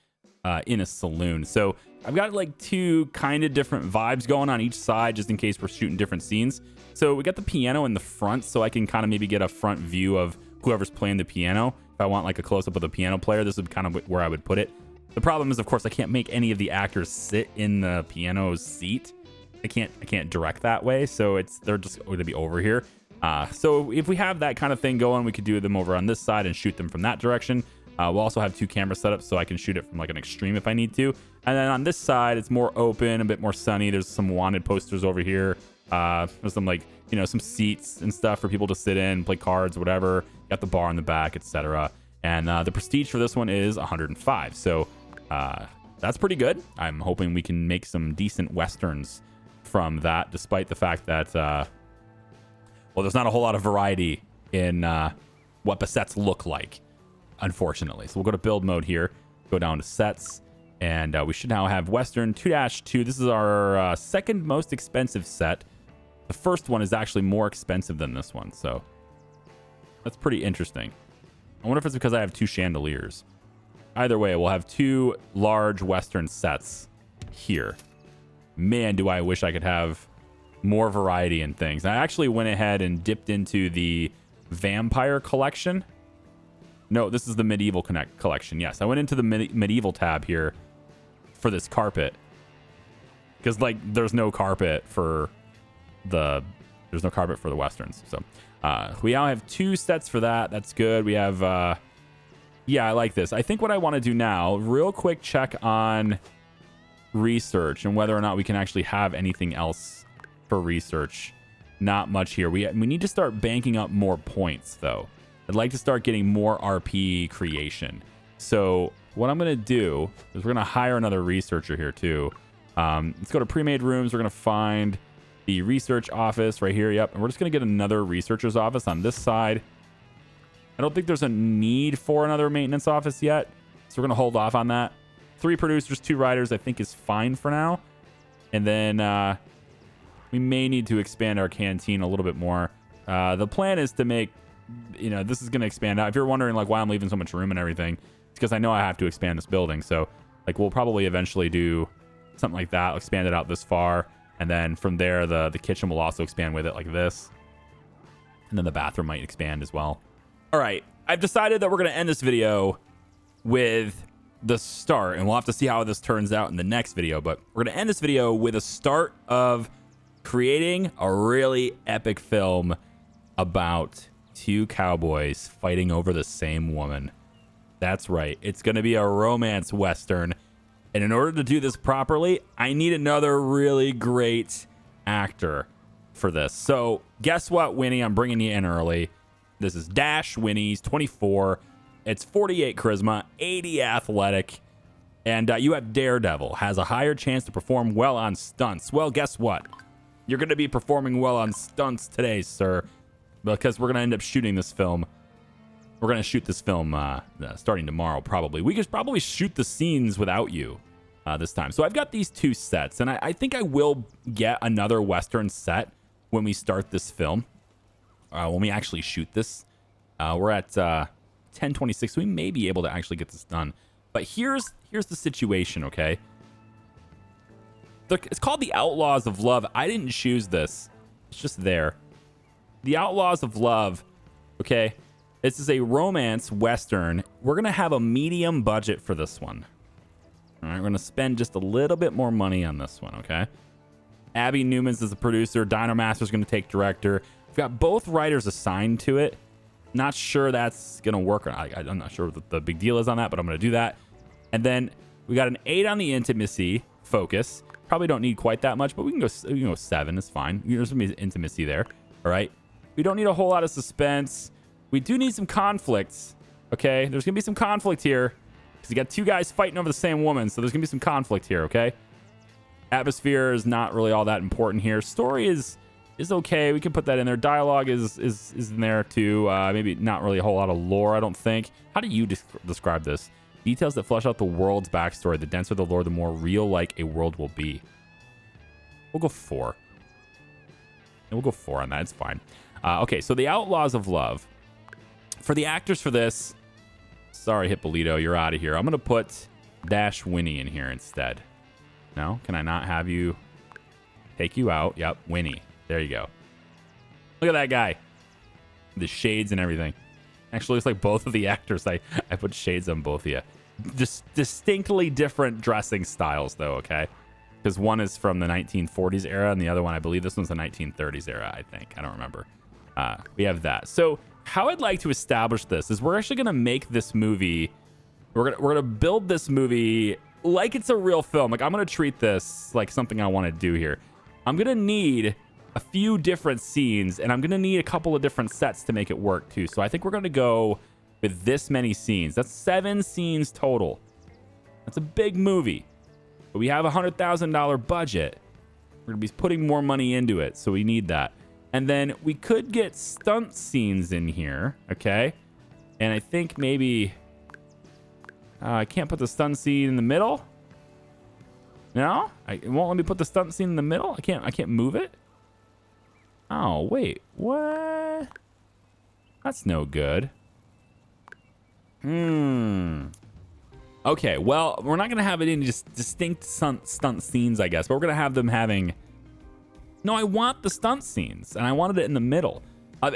in a saloon. So I've got like two kind of different vibes going on each side, just in case we're shooting different scenes. So we got the piano in the front, so I can kind of maybe get a front view of whoever's playing the piano. If I want like a close-up of the piano player, this would kind of where I would put it. The problem is, of course, I can't make any of the actors sit in the piano's seat. I can't direct that way, so they're just going to be over here. So if we have that kind of thing going, we could do them over on this side and shoot them from that direction. We'll also have two camera setups, so I can shoot it from like an extreme if I need to. And then on this side, it's more open, a bit more sunny. There's some wanted posters over here. There's some like, you know, some seats and stuff for people to sit in, play cards, whatever. Got the bar in the back, etc. And the prestige for this one is 105. So that's pretty good. I'm hoping we can make some decent westerns from that, despite the fact that well, there's not a whole lot of variety in what the sets look like, unfortunately. So we'll go to build mode here, go down to sets, and we should now have Western 2-2. This is our second most expensive set. The first one is actually more expensive than this one, so that's pretty interesting. I wonder if it's because I have two chandeliers. Either way, we'll have two large Western sets here. Man, do I wish I could have more variety in things. I actually went ahead and dipped into the vampire collection. No, this is the medieval collection. Yes, I went into the medieval tab here for this carpet, because like there's no carpet for the westerns. So we now have two sets for that. That's good. We have yeah, I like this. I think what I want to do now, real quick check on research and whether or not we can actually have anything else for research. Not much here. We need to start banking up more points though. I'd like to start getting more RP creation. So what I'm going to do is we're going to hire another researcher here too. Let's go to pre-made rooms. We're going to find the research office right here. Yep. And we're just going to get another researcher's office on this side. I don't think there's a need for another maintenance office yet, so we're going to hold off on that. 3 producers, 2 writers, I think is fine for now. And then we may need to expand our canteen a little bit more. The plan is to make, you know, this is going to expand out. If you're wondering like why I'm leaving so much room and everything, it's because I know I have to expand this building. So like we'll probably eventually do something like that, expand it out this far. And then from there, the kitchen will also expand with it like this. And then the bathroom might expand as well. All right, I've decided that we're going to end this video with the start, and we'll have to see how this turns out in the next video, but we're going to end this video with a start of creating a really epic film about 2 cowboys fighting over the same woman. That's right, it's going to be a romance western, and in order to do this properly, I need another really great actor for this. So guess what, Winnie? I'm bringing you in early. This is Dash Winnie. He's 24. It's 48 charisma, 80 athletic. And you have Daredevil. Has a higher chance to perform well on stunts. Well, guess what? You're going to be performing well on stunts today, sir. Because we're going to end up shooting this film. We're going to shoot this film starting tomorrow, probably. We could probably shoot the scenes without you this time. So I've got these 2 sets. And I think I will get another Western set when we start this film. When we actually shoot this. We're at 10:26, so we may be able to actually get this done. But here's the situation, okay? It's called The Outlaws of Love. I didn't choose this. It's just there. The Outlaws of Love, okay? This is a romance Western. We're going to have a medium budget for this one. All right, we're going to spend just a little bit more money on this one, okay? Abby Newman's is the producer. Dino Master's going to take director. We've got both writers assigned to it. Not sure that's going to work. I'm not sure what the big deal is on that, but I'm going to do that. And then we got an 8 on the intimacy focus. Probably don't need quite that much, but we can go 7. It's fine. There's some intimacy there. All right. We don't need a whole lot of suspense. We do need some conflicts. Okay. There's going to be some conflict here because you got 2 guys fighting over the same woman. So there's going to be some conflict here. Okay. Atmosphere is not really all that important here. Story is okay. We can put that in there. Dialogue is in there too. Maybe not really a whole lot of lore, I don't think. How do you describe this? Details that flesh out the world's backstory. The denser the lore, the more real-like a world will be. We'll go 4. And we'll go 4 on that. It's fine. Okay, so The Outlaws of Love. For the actors for this, sorry, Hippolito, you're out of here. I'm going to put Dash Winnie in here instead. No? Can I not have you take you out? Yep, Winnie. There you go. Look at that guy. The shades and everything. Actually, looks like both of the actors. I put shades on both of you. Just distinctly different dressing styles, though, okay? Because one is from the 1940s era, and the other one, I believe this one's the 1930s era, I think. I don't remember. We have that. So how I'd like to establish this is we're actually going to make this movie... We're gonna build this movie like it's a real film. Like, I'm going to treat this like something I want to do here. I'm going to need a few different scenes, and I'm going to need a couple of different sets to make it work, too. So I think we're going to go with this many scenes. That's 7 scenes total. That's a big movie. But we have a $100,000 budget. We're going to be putting more money into it, so we need that. And then we could get stunt scenes in here, okay? And I think maybe... I can't put the stunt scene in the middle? No? It won't let me put the stunt scene in the middle? I can't move it? Oh, wait. What? That's no good. Okay, well, we're not going to have it in just distinct stunt scenes, I guess. But we're going to have them having... No, I want the stunt scenes. And I wanted it in the middle.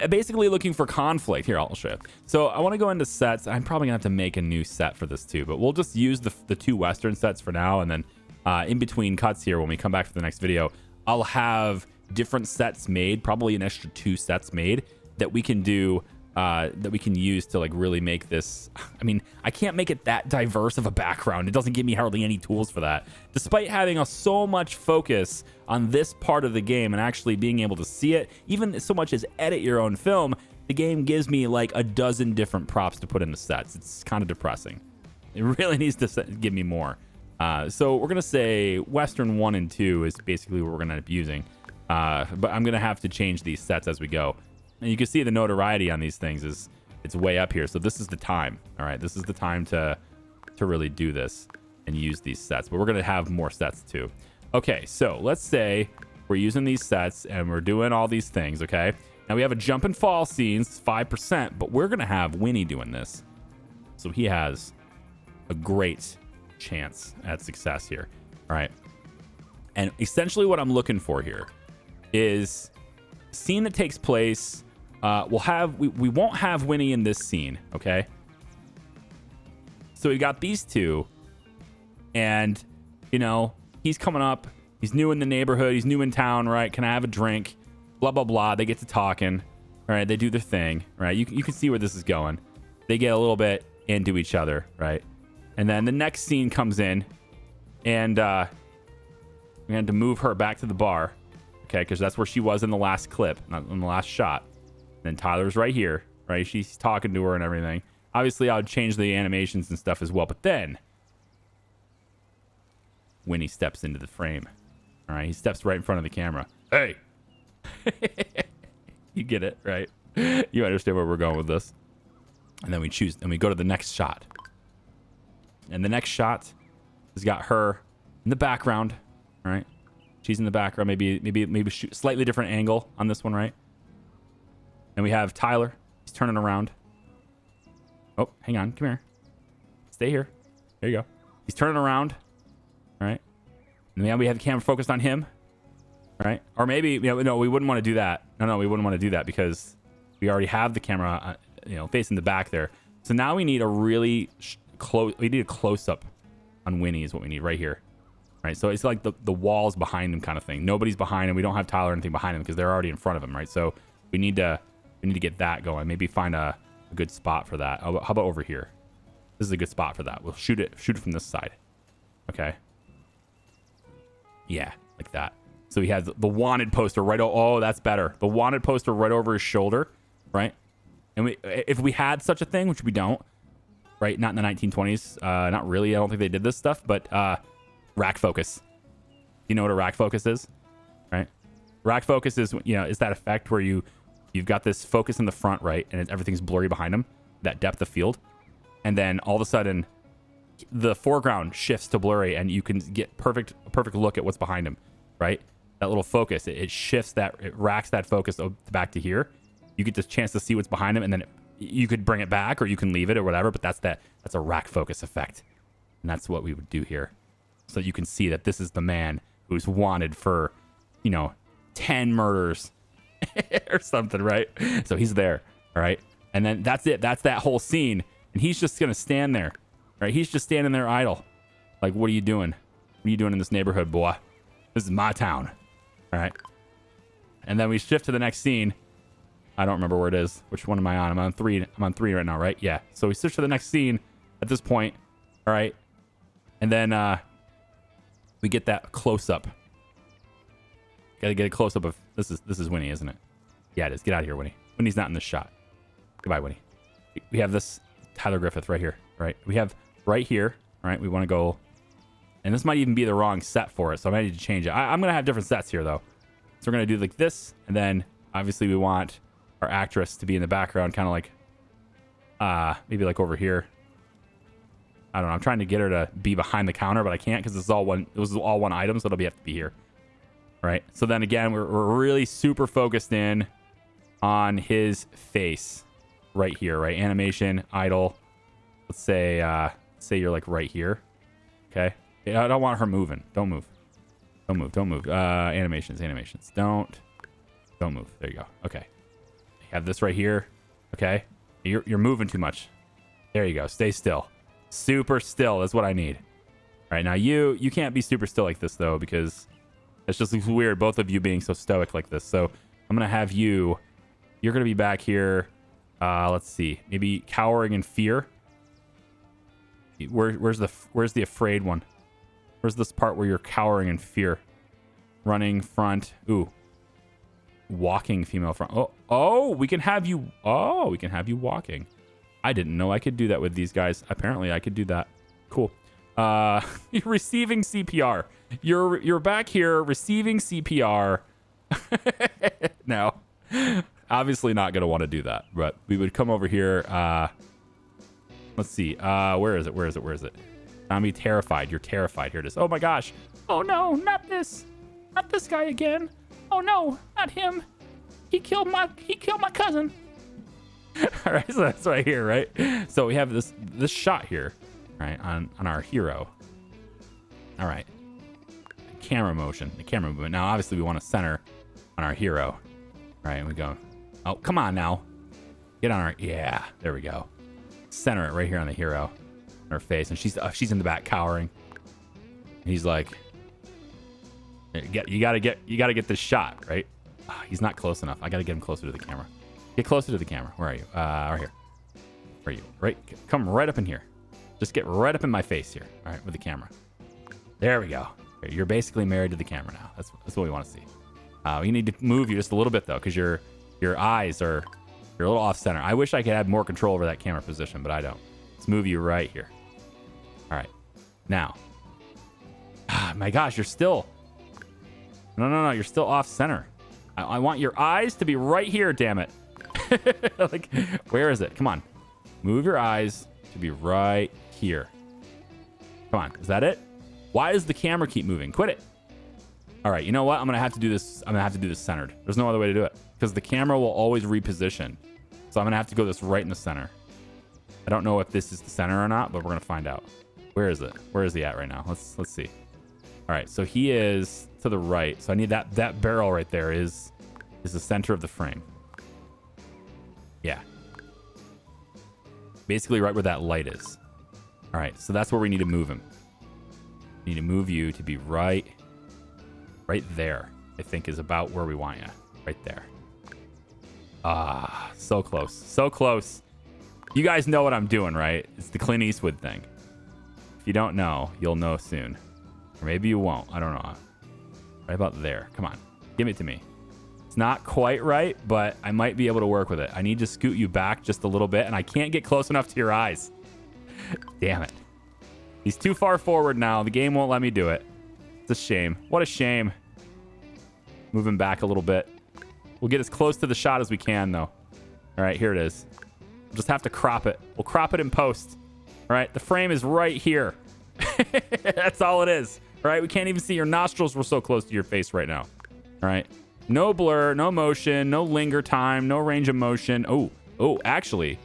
Basically looking for conflict. Here, I'll show you. So I want to go into sets. I'm probably going to have to make a new set for this, too. But we'll just use the 2 Western sets for now. And then in between cuts here, when we come back for the next video, I'll have... different sets made, probably an extra 2 sets made that we can do, that we can use to like really make this. I mean, I can't make it that diverse of a background. It doesn't give me hardly any tools for that. Despite having so much focus on this part of the game and actually being able to see it, even so much as edit your own film, the game gives me like a dozen different props to put in the sets. It's kind of depressing. It really needs to give me more. So we're going to say Western 1 and 2 is basically what we're going to end up using. But I'm going to have to change these sets as we go. And you can see the notoriety on these things it's way up here. So this is the time. All right. This is the time to really do this and use these sets. But we're going to have more sets too. Okay. So let's say we're using these sets and we're doing all these things. Okay. Now we have a jump and fall scenes, 5%, but we're going to have Winnie doing this. So he has a great chance at success here. All right. And essentially what I'm looking for here is scene that takes place. We won't have Winnie in this scene, okay? So we got these 2, and he's coming up. He's new in the neighborhood. He's new in town, right? Can I have a drink? Blah blah blah. They get to talking, all right? They do their thing, right? You can see where this is going. They get a little bit into each other, right? And then the next scene comes in, and we had to move her back to the bar. Okay, because that's where she was in the last clip, not in the last shot. And then Tyler's right here, right? She's talking to her and everything. Obviously, I would change the animations and stuff as well. But then, Winnie steps into the frame. All right, he steps right in front of the camera. Hey! You get it, right? You understand where we're going with this. And then we go to the next shot. And the next shot has got her in the background, all right? She's in the background, maybe slightly different angle on this one, right? And we have Tyler. He's turning around. Oh, hang on. Come here. Stay here. There you go. He's turning around. All right. And now we have the camera focused on him. All right. Or maybe, no, we wouldn't want to do that. No, we wouldn't want to do that because we already have the camera, facing the back there. So now we need a really close, we need a close-up on Winnie is what we need right here. Right. So it's like the walls behind him kind of thing. Nobody's behind him. We don't have Tyler or anything behind him because they're already in front of him. Right. So we need to get that going. Maybe find a good spot for that. How about over here? This is a good spot for that. We'll shoot it from this side. Okay. Yeah, like that. So he has the wanted poster right. Oh, that's better. The wanted poster right over his shoulder, right? And if we had such a thing, which we don't, right? Not in the 1920s. Not really. I don't think they did this stuff, but rack focus. You know what a rack focus is, right? Rack focus is is that effect where you've got this focus in the front, right, and everything's blurry behind him. That depth of field, and then all of a sudden, the foreground shifts to blurry, and you can get a perfect look at what's behind him, right? That little focus, it shifts that, it racks that focus back to here. You get the chance to see what's behind him, and then you could bring it back, or you can leave it, or whatever. But that's a rack focus effect, and that's what we would do here, so you can see that this is the man who's wanted for, 10 murders or something, right? So he's there, all right, and then that's it. That's that whole scene, and he's just gonna stand there. Right, he's just standing there idle. Like, what are you doing? What are you doing in this neighborhood, boy? This is my town. All right. And then we shift to the next scene. I don't remember where it is. Which one am I on? I'm on 3. I'm on 3 right now, right? Yeah. So we switch to the next scene at this point. All right. And then we get that close up. Got to get a close up of this is Winnie, isn't it? Yeah, it is. Get out of here, Winnie. Winnie's not in this shot. Goodbye, Winnie. We have this Tyler Griffith right here. Right. We have right here, right? We want to go, and this might even be the wrong set for it, so I might need to change it. I'm going to have different sets here, though. So we're going to do like this, and then obviously we want our actress to be in the background, kind of like, maybe like over here. I don't know. I'm trying to get her to be behind the counter, but I can't because this is all one item, so it'll have to be here. Right. So then again, we're really super focused in on his face right here, right? Animation, idle. Let's say you're like right here. Okay. I don't want her moving. Don't move. Animations. Don't move. There you go. Okay. You have this right here. Okay. You're moving too much. There you go. Stay still. Super still. That's what I need. All right. Now you can't be super still like this though, because it just looks weird. Both of you being so stoic like this. So I'm going to have you're going to be back here. Let's see. Maybe cowering in fear. Where's the afraid one? Where's this part where you're cowering in fear? Running front. Ooh. Walking female front. Oh, we can have you. Oh, we can have you walking. I didn't know I could do that with these guys. Apparently I could do that. Cool. You're receiving CPR. You're back here receiving CPR. No. Obviously not going to want to do that, but we would come over here. Let's see. Where is it? I'm be terrified. You're terrified. Here it is. Oh my gosh. Oh no, not this. Not this guy again. Oh no, not him. He killed my cousin. All right, so that's right here, right? So we have this shot here, right, on our hero. All right. Camera motion, the camera movement. Now obviously we want to center on our hero. Right, and we go. Oh, come on now. Get on our, yeah, there we go. Center it right here on the hero, on her face, and she's in the back cowering. And he's like, you gotta get this shot, right? He's not close enough. I gotta get him closer to the camera. Get closer to the camera. Where are you? Right here. Where are you? Right, come right up in here. Just get right up in my face here. All right, with the camera. There we go. You're basically married to the camera now. That's what we want to see. You need to move you just a little bit though, because your eyes are. You're a little off center. I wish I could have more control over that camera position, but I don't. Let's move you right here. All right. Now. My gosh, you're still. No. You're still off center. I want your eyes to be right here, damn it. Like, where is it? Come on. Move your eyes to be right here. Come on. Is that it? Why does the camera keep moving? Quit it. All right. You know what? I'm going to have to do this. I'm going to have to do this centered. There's no other way to do it because the camera will always reposition. So I'm going to have to go this right in the center. I don't know if this is the center or not, but we're going to find out. Where is it? Where is he at right now? Let's see. All right, so he is to the right. So I need that barrel right there is the center of the frame. Yeah. Basically right where that light is. All right, so that's where we need to move him. We need to move you to be right there. I think is about where we want you. Right there. Ah, so close. So close. You guys know what I'm doing, right? It's the Clint Eastwood thing. If you don't know, you'll know soon. Or maybe you won't. I don't know. Right about there. Come on. Give it to me. It's not quite right, but I might be able to work with it. I need to scoot you back just a little bit, and I can't get close enough to your eyes. Damn it. He's too far forward now. The game won't let me do it. It's a shame. What a shame. Moving back a little bit. We'll get as close to the shot as we can, though. All right, here it is. We'll just have to crop it. We'll crop it in post. All right, the frame is right here. That's all it is. All right, we can't even see your nostrils. We're so close to your face right now. All right. No blur, no motion, no linger time, no range of motion. Actually.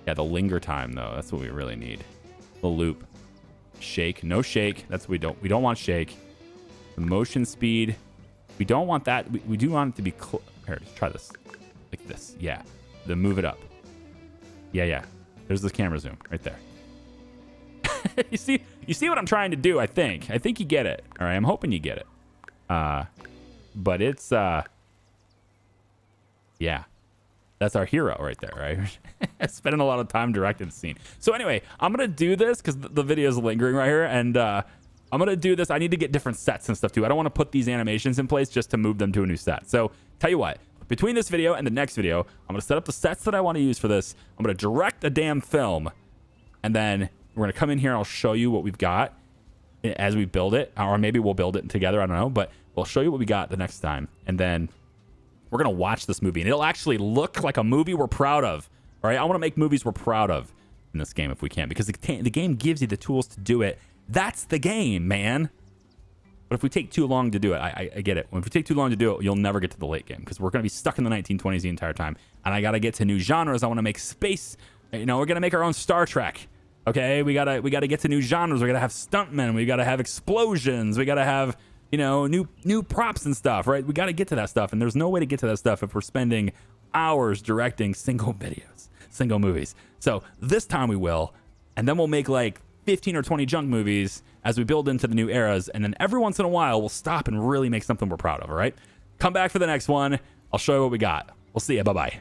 Yeah, the linger time, though. That's what we really need. The loop. Shake. No shake. That's what we don't want shake. The motion speed. We don't want that. We do want it to be here, just try this. Like this. Yeah. Then move it up. Yeah. There's the camera zoom right there. You see what I'm trying to do, I think. I think you get it. All right, I'm hoping you get it. But it's yeah. That's our hero right there, right? Spending a lot of time directing the scene. So anyway, I'm going to do this because the video is lingering right here. And I'm going to do this. I need to get different sets and stuff too. I don't want to put these animations in place just to move them to a new set. So tell you what, between this video and the next video, I'm going to set up the sets that I want to use for this. I'm going to direct a damn film. And then we're going to come in here and I'll show you what we've got as we build it. Or maybe we'll build it together. I don't know. But we'll show you what we got the next time. And then we're going to watch this movie. And it'll actually look like a movie we're proud of. All right? I want to make movies we're proud of in this game if we can. Because the game gives you the tools to do it. That's the game, man. But if we take too long to do it, I get it. If we take too long to do it, you'll never get to the late game. Because we're going to be stuck in the 1920s the entire time. And I got to get to new genres. I want to make space. You know, we're going to make our own Star Trek. Okay, we gotta get to new genres. We gotta have stuntmen. We gotta have explosions. We gotta have, you know, new props and stuff, right? We gotta get to that stuff, and there's no way to get to that stuff if we're spending hours directing single videos, single movies. So this time we will, and then we'll make like 15 or 20 junk movies as we build into the new eras, and then every once in a while we'll stop and really make something we're proud of. All right, come back for the next one. I'll show you what we got. We'll see you. Bye bye.